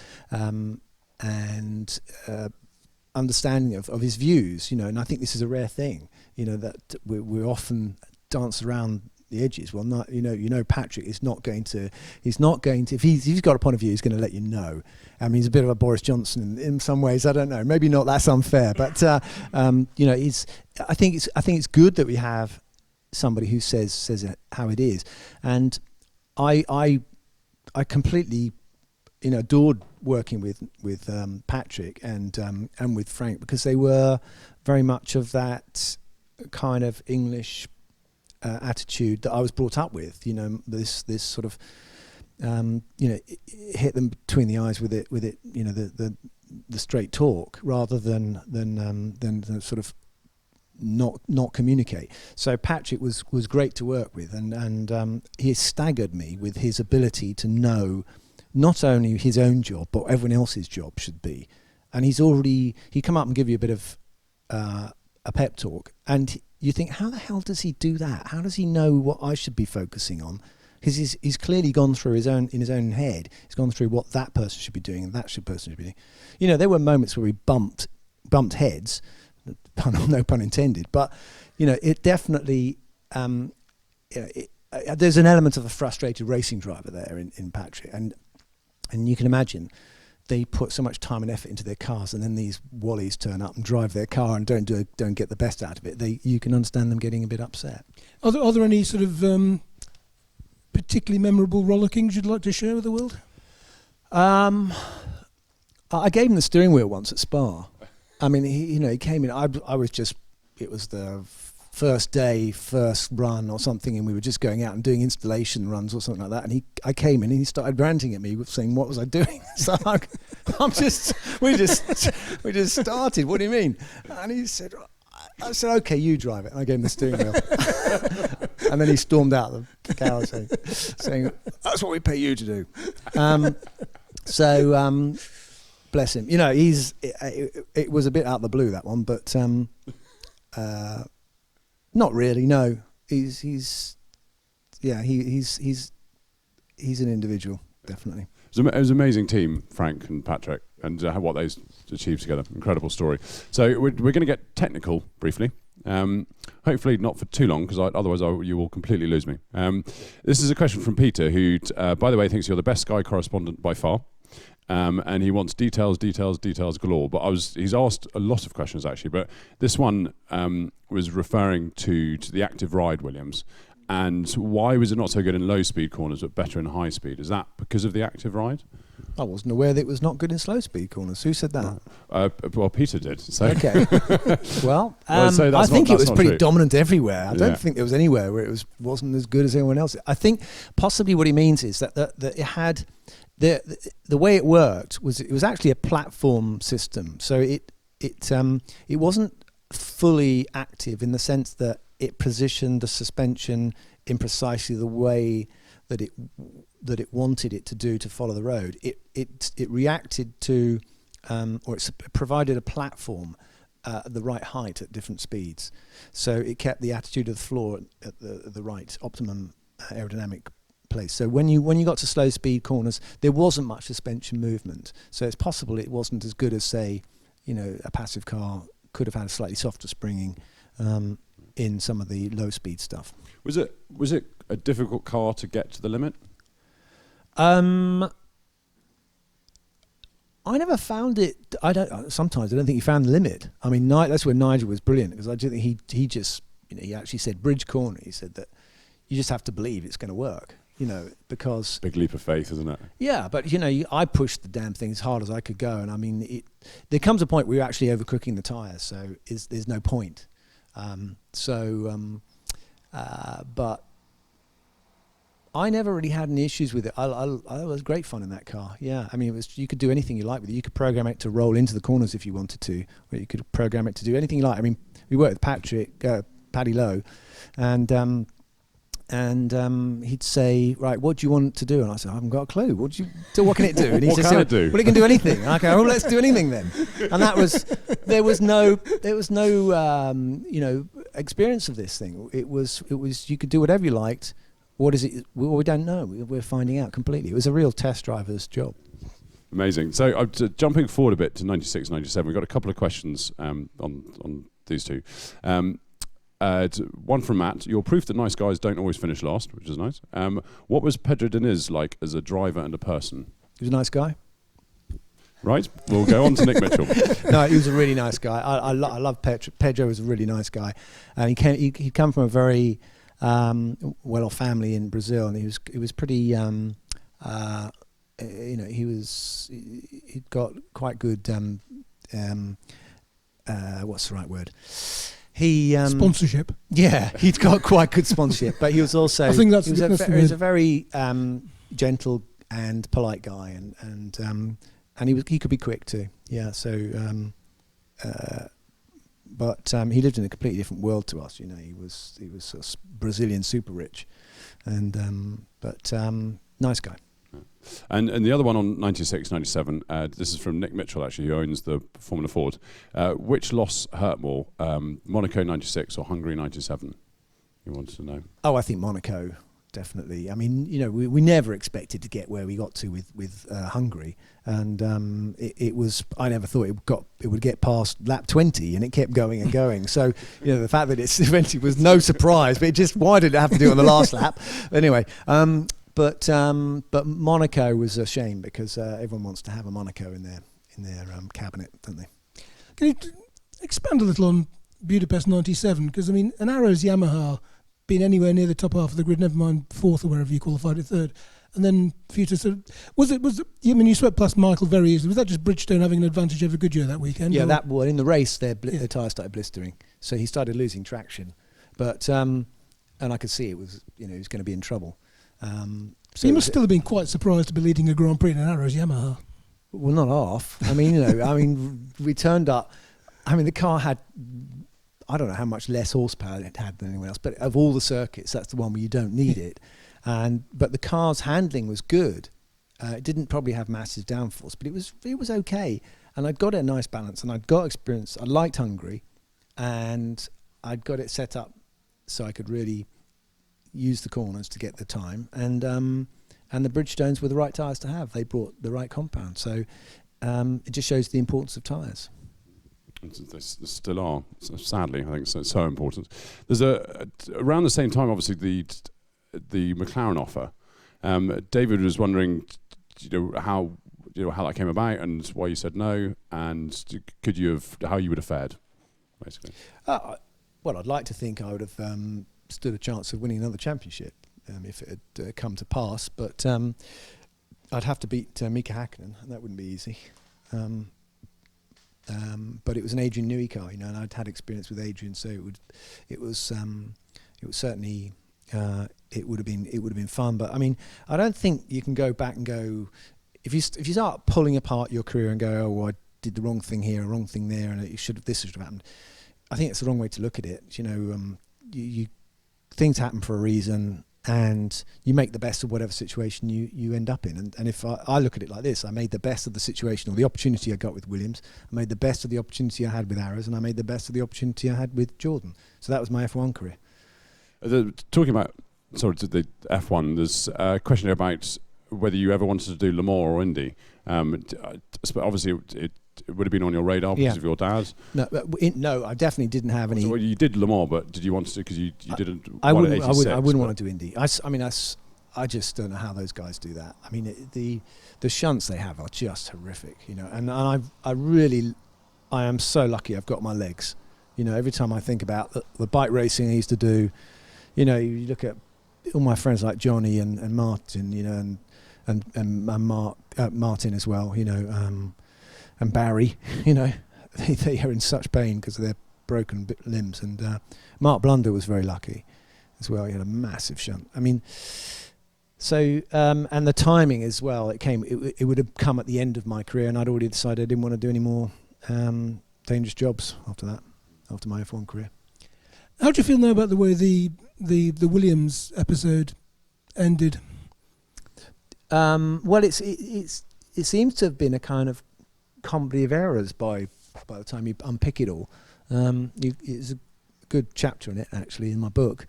understanding of his views. You know, and I think this is a rare thing. You know, that we often dance around the edges. Well, not Patrick is not going to. He's not going to. If he's got a point of view, he's going to let you know. I mean, he's a bit of a Boris Johnson in some ways. I don't know. Maybe not. That's unfair. But you know, I think it's good that we have somebody who says it how it is. And I completely, you know, adored working with Patrick and with Frank, because they were very much of that kind of English attitude that I was brought up with. You know, this sort of you know, hit them between the eyes with it. You know, the straight talk rather than sort of not communicate. So Patrick was great to work with, and he staggered me with his ability to know not only his own job but everyone else's job should be. And he'd come up and give you a bit of a pep talk, and you think, how the hell does he do that? How does he know what I should be focusing on? Because he's clearly gone through in his own head. He's gone through what that person should be doing and that person should be doing. You know, there were moments where we bumped heads, no pun intended. But you know, it definitely there's an element of a frustrated racing driver there in Patrick, and you can imagine they put so much time and effort into their cars, and then these wallies turn up and drive their car and don't get the best out of it. You can understand them getting a bit upset. Are there any sort of particularly memorable rollickings you'd like to share with the world? I gave him the steering wheel once at Spa. I mean, he came in. It was the first day, first run or something, and we were just going out and doing installation runs or something like that. And I came in and he started ranting at me, saying, "What was I doing?" So we just started. What do you mean? And he said, I said, "Okay, you drive it." And I gave him the steering wheel. And then he stormed out the car saying, "That's what we pay you to do." Bless him. You know, it was a bit out of the blue, that one, but not really. No, he's an individual, definitely. It was an amazing team, Frank and Patrick, and what they achieved together. Incredible story. So we're going to get technical briefly. Hopefully not for too long, because otherwise you will completely lose me. This is a question from Peter, who, by the way, thinks you're the best Sky correspondent by far. And he wants details galore. But he's asked a lot of questions actually, but this one was referring to the active ride, Williams, and why was it not so good in low speed corners but better in high speed? Is that because of the active ride? I wasn't aware that it was not good in slow speed corners. Who said that? Well, Peter did. So. Okay. Well, I think it was pretty dominant everywhere. I don't think there was anywhere where it wasn't as good as anyone else. I think possibly what he means is that it had. the way it worked was it was actually a platform system. So it wasn't fully active in the sense that it positioned the suspension in precisely the way that it wanted it to do to follow the road. It reacted to, or it provided a platform at the right height at different speeds. So it kept the attitude of the floor at the right optimum aerodynamic place. So when you got to slow speed corners, there wasn't much suspension movement. So it's possible it wasn't as good as, say, a passive car could have had a slightly softer springing in some of the low speed stuff. Was it a difficult car to get to the limit? I never found it. Sometimes I don't think he found the limit. I mean, that's where Nigel was brilliant, because I do think he just, he actually said bridge corner. He said that you just have to believe it's going to work, because Big leap of faith, isn't it? Yeah, but I pushed the damn thing as hard as I could go, and I mean, there comes a point where you're actually overcooking the tyres, so there's no point. But I never really had any issues with it. It was great fun in that car. Yeah, I mean, you could do anything you like with it. You could program it to roll into the corners if you wanted to, or you could program it to do anything you like. I mean, we worked with Paddy Lowe, and he'd say, right, what do you want it to do? And I said, I haven't got a clue. What can it do? And he What said, can it do? Well, it can do anything. And I go, let's do anything then. And there was no experience of this thing. It was you could do whatever you liked. What is it? We don't know. We're finding out completely. It was a real test driver's job. Amazing. So jumping forward a bit to 96, 97, we've got a couple of questions on these two. One from Matt. You're proof that nice guys don't always finish last, which is nice. What was Pedro Diniz like as a driver and a person? He was a nice guy. Right. We'll go on to Nick Mitchell. No, he was a really nice guy. I love Pedro. Pedro was a really nice guy. He'd come from a very well-off family in Brazil, and he was pretty. He'd got quite good. What's the right word? Sponsorship. Yeah, he'd got quite good sponsorship, but he was also. I think he was a very gentle and polite guy, and he could be quick too. Yeah, so. But he lived in a completely different world to us. He was sort of Brazilian super rich, and nice guy. And the other one on 96, 97, this is from Nick Mitchell, actually, who owns the Formula Ford. Which loss hurt more, Monaco 96 or Hungary 97? You wanted to know. Oh, I think Monaco, definitely. I mean, we never expected to get where we got to with Hungary, and it was. I never thought it would get past lap 20, and it kept going and going. So the fact that it eventually was no surprise, but why did it have to do it on the last lap? Anyway. But Monaco was a shame, because everyone wants to have a Monaco in their cabinet, don't they? Can you expand a little on Budapest 97? Because I mean, an Arrows Yamaha being anywhere near the top half of the grid, never mind fourth or wherever you qualified at third, and then for you to sort of you swept past Michael very easily. Was that just Bridgestone having an advantage over Goodyear that weekend? Yeah, in the race their tyres started blistering, so he started losing traction, but and I could see it was he was going to be in trouble. So you must still have been quite surprised to be leading a Grand Prix in an Arrows Yamaha. Well, not half. I mean, we turned up. I mean, the car had, I don't know how much less horsepower it had than anyone else, but of all the circuits, that's the one where you don't need it. But the car's handling was good. It didn't probably have massive downforce, but it was okay. And I'd got a nice balance, and I'd got experience. I liked Hungary, and I'd got it set up so I could really use the corners to get the time, and the Bridgestones were the right tyres to have. They brought the right compound, so it just shows the importance of tyres. They still are, sadly. I think it's so important. There's around the same time, obviously, the McLaren offer. David was wondering, how that came about and why you said no, and how you would have fared, basically. Well, I'd like to think I would have stood a chance of winning another championship if it had come to pass, but I'd have to beat Mika Hakkinen, and that wouldn't be easy. But it was an Adrian Newey car, and I'd had experience with Adrian, so it would have been fun. But I mean, I don't think you can go back and go, if you start pulling apart your career and go, oh, well, I did the wrong thing here, a wrong thing there, and this should have happened. I think it's the wrong way to look at it. You know, you things happen for a reason, and you make the best of whatever situation you end up in. And if I look at it like this, I made the best of the situation or the opportunity I got with Williams. I made the best of the opportunity I had with Arrows, and I made the best of the opportunity I had with Jordan. So that was my F1 career. Talking about the F1, there's a question about whether you ever wanted to do Le Mans or Indy. Obviously, it would have been on your radar because of your dad. No, I definitely didn't have any. So you did Le Mans, but did you want to? Because you didn't. I wouldn't want to do Indy. I just don't know how those guys do that. I mean, the shunts they have are just horrific, you know. And I am so lucky I've got my legs. You know, every time I think about the bike racing I used to do, you know, you look at all my friends like Johnny and Martin, you know, and Martin as well, you know, and Barry, you know, they are in such pain because of their broken limbs. And Mark Blunder was very lucky as well. He had a massive shunt. I mean, so and the timing as well. It would have come at the end of my career, and I'd already decided I didn't want to do any more dangerous jobs after that, after my F1 career. How do you feel now about the way the Williams episode ended? Well, it seems to have been a kind of comedy of errors by the time you unpick it all. It's a good chapter in it, actually, in my book.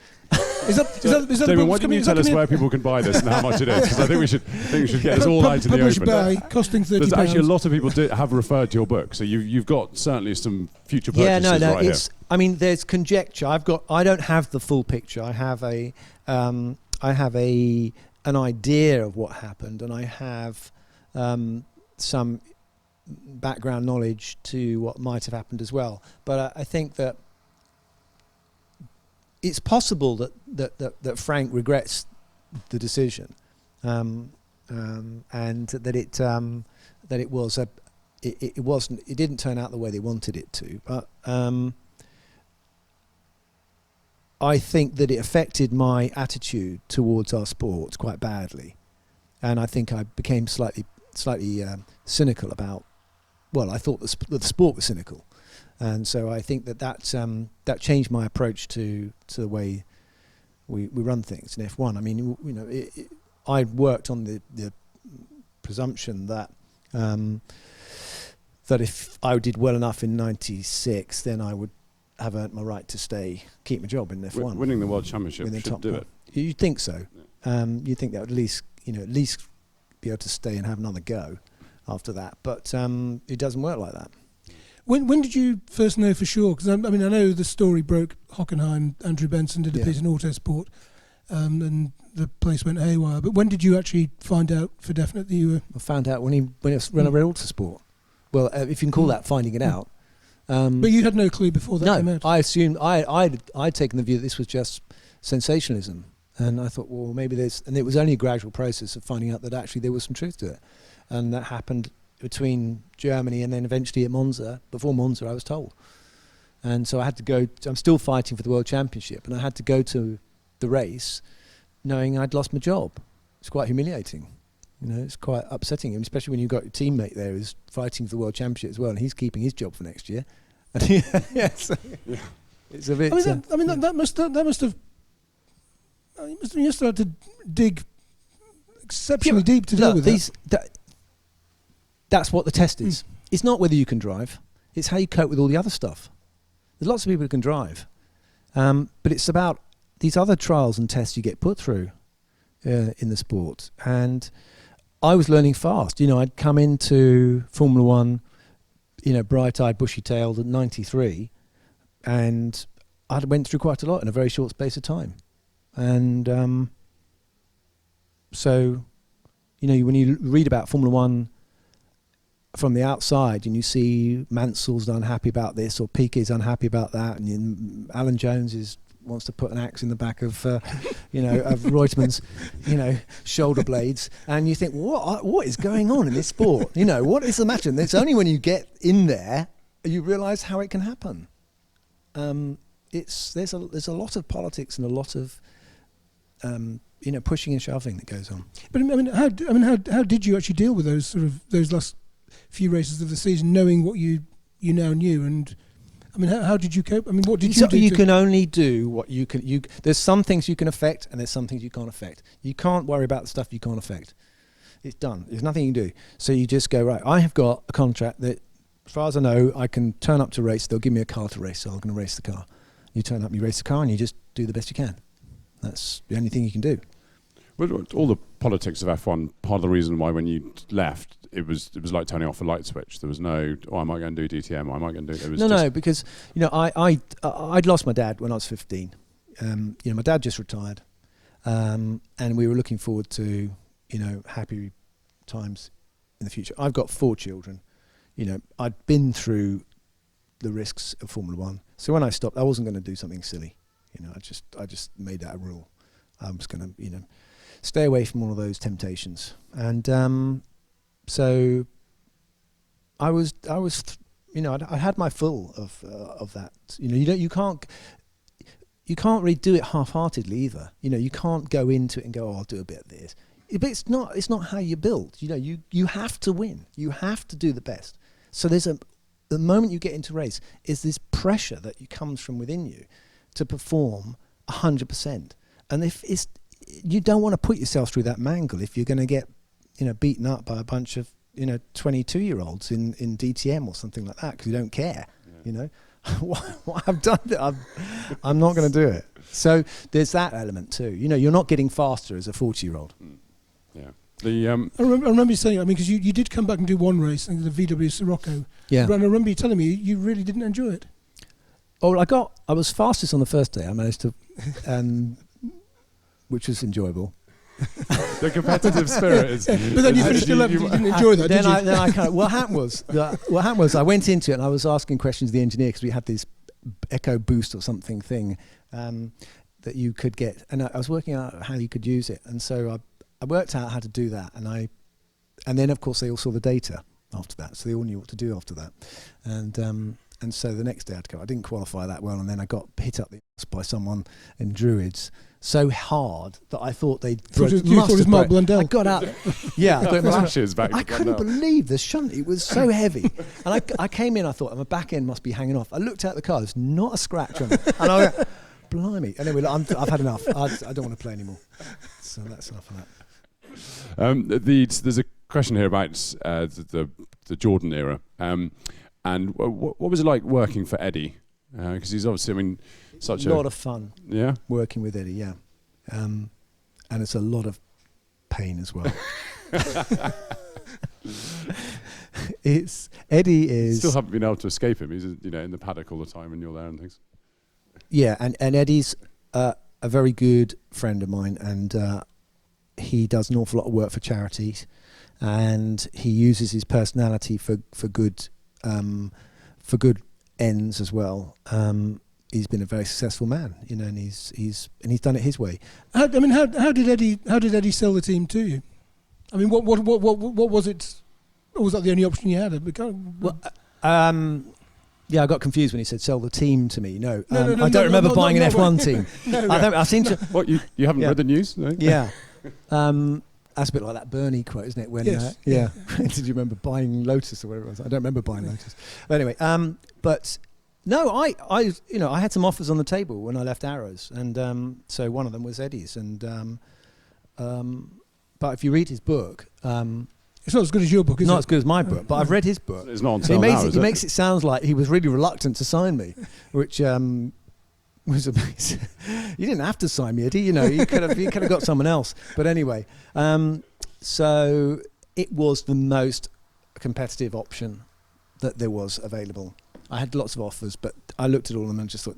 Is that Damon, why didn't you tell us where people can buy this and how much it is? Because I think we should get this all out in the open. By costing £30. There's actually a lot of people have referred to your book, so you've got certainly some future purchases right here. I mean, there's conjecture. I don't have the full picture. I have an idea of what happened, and I have some background knowledge to what might have happened as well. But I think that it's possible that Frank regrets the decision, and that it didn't turn out the way they wanted it to. But I think that it affected my attitude towards our sport quite badly, and I think I became slightly cynical about. Well, I thought the sport was cynical, and so I think that changed my approach to the way we run things in F1. I mean, you know, I worked on the presumption that if I did well enough in '96, then I would have earned my right to keep my job in F1. Winning the World Championship should do it. You'd think so. Yeah. You'd think that would at least be able to stay and have another go after that. But it doesn't work like that. When did you first know for sure? Because I mean, I know the story broke. Hockenheim, Andrew Benson did a bit in Autosport, and the place went haywire. But when did you actually find out for definite that you were? I found out when I read Autosport. Well, if you can call that finding it out. But you had no clue before that came out? I assumed I'd taken the view that this was just sensationalism, and I thought, well, maybe and it was only a gradual process of finding out that actually there was some truth to it, and that happened between Germany and then eventually at Monza. Before Monza, I was told, and so I had to go. I'm still fighting for the World Championship, and I had to go to the race, knowing I'd lost my job. It's quite humiliating. You know, it's quite upsetting, and especially when you've got your teammate there who's fighting for the World Championship as well, and he's keeping his job for next year. It's a bit. That must have. You must have had to dig exceptionally deep to deal with that. That's what the test is. It's not whether you can drive; it's how you cope with all the other stuff. There's lots of people who can drive, but it's about these other trials and tests you get put through in the sport. And I was learning fast. You know, I'd come into Formula One, you know, bright-eyed, bushy-tailed at 93, and I went through quite a lot in a very short space of time. And so, you know, when you read about Formula One from the outside and you see Mansell's unhappy about this or Piquet's unhappy about that, and Alan Jones wants to put an axe in the back of, of Reutemann's, shoulder blades, and you think, what is going on in this sport? You know, what is the matter? And it's only when you get in there you realise how it can happen. There's a lot of politics and a lot of pushing and shoving that goes on. But how did you actually deal with those last few races of the season, knowing what you now knew? And how did you cope? What did you do? You can only do what you can. There's some things you can affect, and there's some things you can't affect. You can't worry about the stuff you can't affect. It's done. There's nothing you can do. So you just go, right, I have got a contract that, as far as I know, I can turn up to race. They'll give me a car to race, so I'm going to race the car. You turn up, you race the car, and you just do the best you can. That's the only thing you can do. Well, all the politics of F1, part of the reason why when you left, it was like turning off a light switch. There was no, I might go and do DTM, I might go and do it. It was no, because I'd lost my dad when I was 15. My dad just retired, and we were looking forward to happy times in the future. I've got 4 children. I'd been through the risks of Formula One, so when I stopped, I wasn't going to do something silly. I just made that a rule. I was going to stay away from all of those temptations, and so I had my full of that. You can't really do it half-heartedly either. You can't go into it and go, oh, I'll do a bit of this. But it's not how you're built. You have to win. You have to do the best. So the moment you get into race is this pressure that comes from within you to perform 100%. And if you don't want to put yourself through that mangle if you're going to get beaten up by a bunch of 22-year-olds in DTM or something like that because you don't care. Yeah. What I've done, I'm not going to do it. So there's that element too. You're not getting faster as a 40-year-old. Yeah. I remember you saying, because you did come back and do one race, I think the VW Sirocco. Yeah. And I remember you telling me you really didn't enjoy it. Oh, I was fastest on the first day. I managed to, which was enjoyable. The competitive spirit is. But then you finished 11th. You didn't enjoy that, did you? Then I kind of. What happened was I went into it and I was asking questions of the engineer because we had this Echo Boost or something thing that you could get, and I was working out how you could use it, and so I worked out how to do that, and then of course they all saw the data after that, so they all knew what to do after that, and so the next day I didn't qualify that well, and then I got hit up the ass by someone in Druids so hard that I thought they'd Mark Blundell. I got out. Yeah, I couldn't believe the shunt. It was so heavy, and I came in. I thought my back end must be hanging off. I looked out the car. There's not a scratch on it, and I went, blimey. Anyway, I've had enough. I don't want to play anymore. So that's enough of that. There's a question here about the Jordan era, and what was it like working for Eddie? Because he's obviously, such a lot of fun. Yeah, working with Eddie. Yeah, and it's a lot of pain as well. Eddie is still haven't been able to escape him. He's in the paddock all the time, and you're there and things. Yeah, and Eddie's a very good friend of mine, and he does an awful lot of work for charities, and he uses his personality for good ends as well. He's been a very successful man, and he's done it his way. How did Eddie sell the team to you? What was it? Or was that the only option you had? Yeah, I got confused when he said sell the team to me. No, I don't remember buying an F1 team. I seem to. What, you haven't read the news? No? Yeah. That's a bit like that Bernie quote, isn't it? When yes. Did you remember buying Lotus or whatever it was? I don't remember buying Lotus. But anyway, but no, I had some offers on the table when I left Arrows, and so one of them was Eddie's, and but if you read his book, it's not as good as your book, is it? Not as good as my book, but I've read his book. It's not on sale now, He makes it sound like he was really reluctant to sign me, which was amazing. You didn't have to sign me, Eddie. You could have got someone else. But anyway, so it was the most competitive option that there was available. I had lots of offers, but I looked at all of them and just thought,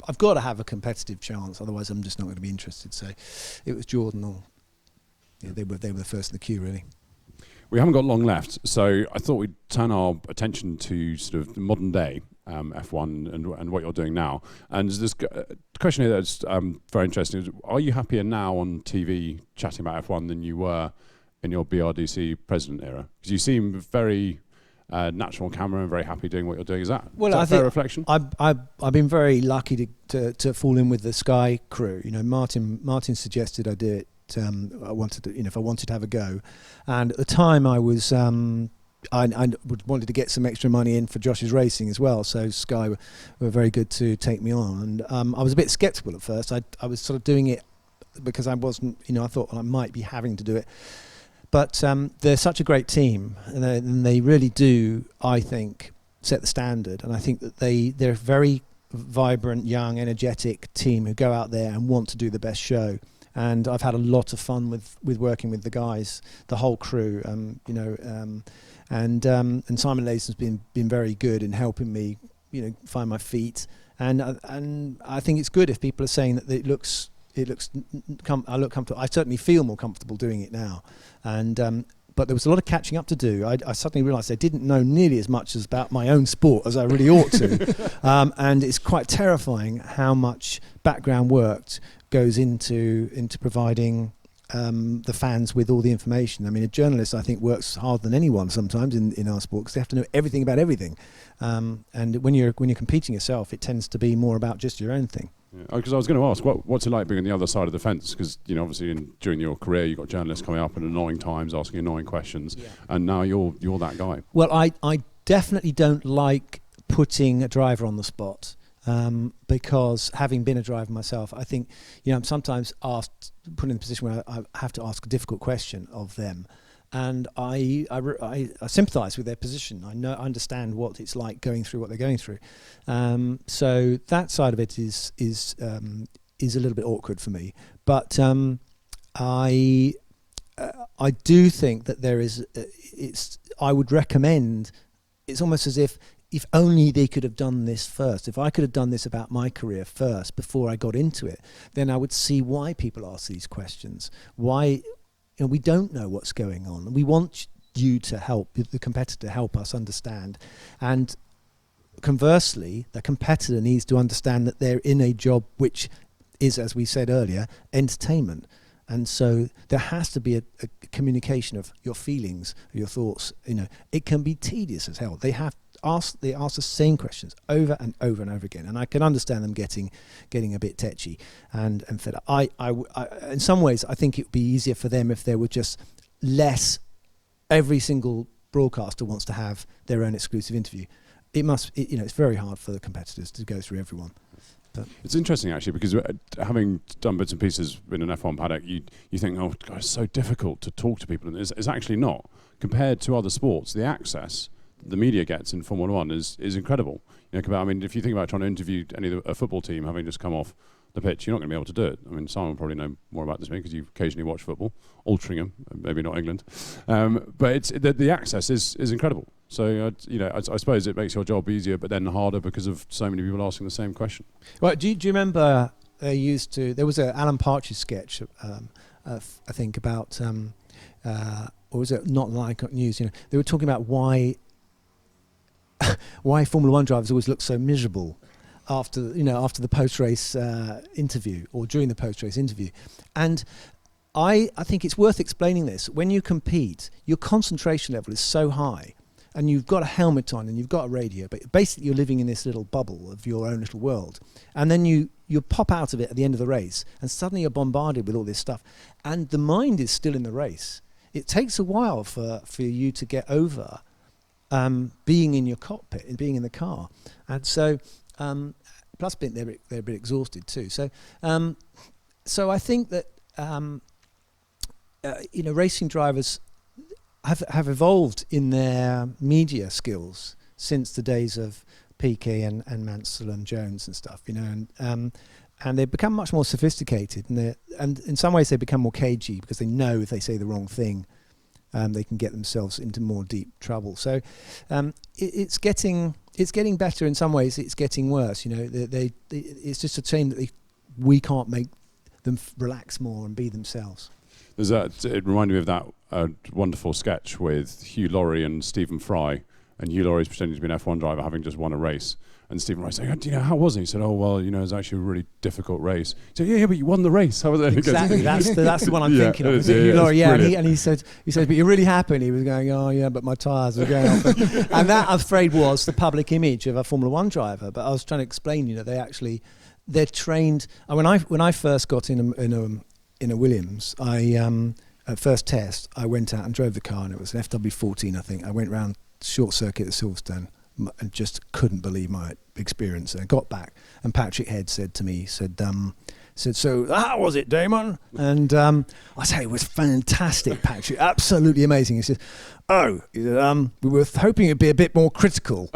I've got to have a competitive chance, otherwise I'm just not going to be interested. So it was Jordan or. Yeah, they were the first in the queue, really. We haven't got long left, so I thought we'd turn our attention to sort of the modern day F1 and what you're doing now. And there's a question here that's very interesting. Are you happier now on TV chatting about F1 than you were in your BRDC president era? Because you seem very natural on camera and very happy doing what you're doing. Is that, Well, is that I a fair think reflection? I've been very lucky to fall in with the Sky crew. You know, Martin suggested I do it. I wanted to, if I wanted to have a go, and at the time I was I wanted to get some extra money in for Josh's racing as well. So Sky were very good to take me on, and I was a bit sceptical at first. I was sort of doing it because I wasn't, I thought, well, I might be having to do it. But they're such a great team, and they really do, I think, set the standard. And I think that they're a very vibrant, young, energetic team who go out there and want to do the best show. And I've had a lot of fun with working with the guys, the whole crew, and Simon Lason's been very good in helping me, find my feet. And I think it's good if people are saying that it looks I look comfortable. I certainly feel more comfortable doing it now. And but there was a lot of catching up to do. I suddenly realised I didn't know nearly as much about my own sport as I really ought to. And it's quite terrifying how much background work goes into providing the fans with all the information. I mean, a journalist, I think, works harder than anyone sometimes in our sport because they have to know everything about everything. And when you're competing yourself, it tends to be more about just your own thing. Because I was going to ask, what's it like being on the other side of the fence? Because obviously during your career, you've got journalists coming up at annoying times, asking annoying questions, and now you're that guy. Well, I definitely don't like putting a driver on the spot. Because having been a driver myself, I think I'm sometimes put in a position where I have to ask a difficult question of them, and I sympathise with their position. I understand what it's like going through what they're going through. So that side of it is a little bit awkward for me. But I do think that there is. I would recommend. It's almost as if only they could have done this first. If I could have done this about my career first before I got into it, then I would see why people ask these questions. Why, we don't know what's going on. We want you to help, the competitor, help us understand. And conversely, the competitor needs to understand that they're in a job which is, as we said earlier, entertainment. And so there has to be a communication of your feelings, your thoughts. It can be tedious as hell. They ask the same questions over and over and over again, and I can understand them getting a bit tetchy and fed up. I in some ways I think it would be easier for them if there were just less. Every single broadcaster wants to have their own exclusive interview. It's very hard for the competitors to go through everyone. But it's interesting actually because having done bits and pieces in an F1 paddock, you think, oh God, it's so difficult to talk to people, and it's actually not. Compared to other sports, the access the media gets in Formula One is incredible. If you think about trying to interview a football team having just come off the pitch, you're not going to be able to do it. I mean, Simon will probably know more about this than me because you occasionally watch football, Altrincham, maybe not England, but the access is incredible. So I suppose it makes your job easier, but then harder because of so many people asking the same question. Well, do you remember there was an Alan Partridge sketch, I think about, or was it Not Like News? They were talking about why Formula One drivers always look so miserable after the post-race interview or during the post-race interview. And I think it's worth explaining this. When you compete, your concentration level is so high, and you've got a helmet on and you've got a radio, but basically you're living in this little bubble of your own little world. And then you pop out of it at the end of the race, and suddenly you're bombarded with all this stuff. And the mind is still in the race. It takes a while for you to get over being in your cockpit and being in the car. And so, plus they're a bit exhausted too. So I think that, racing drivers have evolved in their media skills since the days of Piquet and Mansell and Jones and stuff, and they've become much more sophisticated, and in some ways they become more cagey because they know if they say the wrong thing, they can get themselves into more deep trouble. So it's getting better in some ways. It's getting worse. It's just a shame that we can't make them relax more and be themselves. It reminded me of that wonderful sketch with Hugh Laurie and Stephen Fry and Hugh Laurie's pretending to be an F1 driver, having just won a race. And Stephen Wright's saying, "Do you know, how was it?" He said, "Oh, well, you know, it was actually a really difficult race." He said, yeah, but you won the race. How was it? Exactly. that's the one I'm thinking of. It is, Hugh Laurie, brilliant. and he said, but you're really happy. And he was going, "Oh yeah, but my tyres are going off." And that, I'm afraid, was the public image of a Formula One driver. But I was trying to explain, you know, they're trained. When I first got in a Williams, at first test, I went out and drove the car, and it was an FW14, I think. I went round short circuit at Silverstone and just couldn't believe my experience. And I got back, and Patrick Head said to me, "So how was it, Damon?" And I said, "It was fantastic, Patrick, absolutely amazing." He said, "Oh, we were hoping it'd be a bit more critical."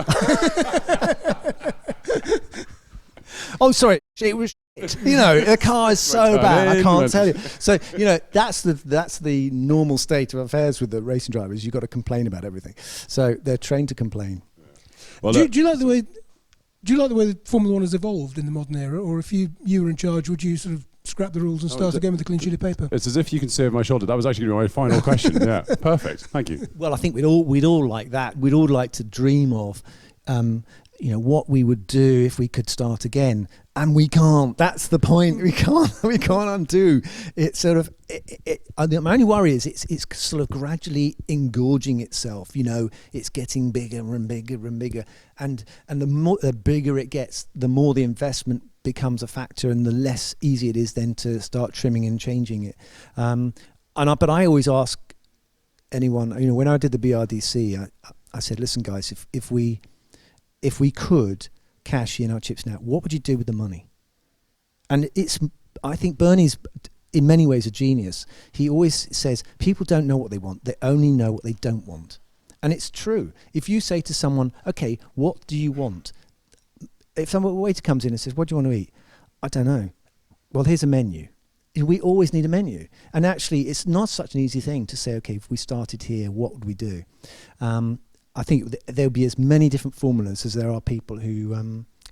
Oh, sorry, it was shit. You know, the car is so bad, I can't tell you. So, you know, that's the normal state of affairs with the racing drivers. You've got to complain about everything. So they're trained to complain. Well, do you like the way that Formula One has evolved in the modern era, or if you were in charge, would you sort of scrap the rules and start again with a clean sheet of paper? It's as if you can see over my shoulder. That was actually my final question. Yeah, perfect. Thank you. Well, I think we'd all like that. We'd all like to dream of, you know, what we would do if we could start again, and we can't. That's the point. We can't undo. It's sort of. My only worry is it's sort of gradually engorging itself. You know, it's getting bigger and bigger and bigger, and the bigger it gets, the more the investment becomes a factor, and the less easy it is then to start trimming and changing it. But I always ask anyone. You know, when I did the BRDC, I said, "Listen, guys, if we could cash in our chips now, what would you do with the money?" And I think Bernie's in many ways a genius. He always says people don't know what they want, they only know what they don't want. And it's true. If you say to someone, "Okay, what do you want?" If a waiter comes in and says, "What do you want to eat?" "I don't know." "Well, here's a menu." We always need a menu. And actually, it's not such an easy thing to say, "Okay, if we started here, what would we do?" I think there'll be as many different formulas as there are people who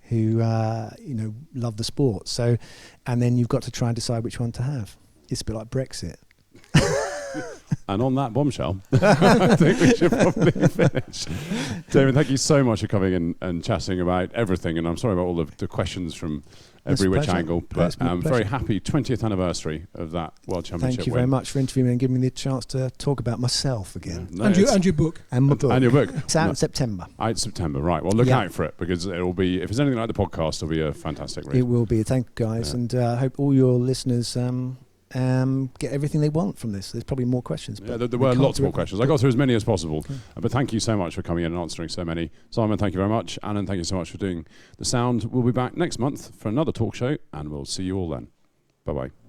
you know, love the sport. So, and then you've got to try and decide which one to have. It's a bit like Brexit. And on that bombshell, I think we should probably finish. Damon, thank you so much for coming in and chatting about everything. And I'm sorry about all the questions from every which angle, but I'm very happy 20th anniversary of that World Championship. Thank you very much for interviewing me and giving me the chance to talk about myself again. No, and your book. And my book. And your book. It's out in September. Out September, right. Well, look out for it, because it'll be, if it's anything like the podcast, it'll be a fantastic read. It will be. Thank you, guys. Yeah. And I hope all your listeners get everything they want from this. There's probably more questions. Yeah, there were lots more questions. I got through as many as possible. Okay. But thank you so much for coming in and answering so many. Simon, thank you very much. Alan, thank you so much for doing the sound. We'll be back next month for another talk show, and we'll see you all then. Bye-bye.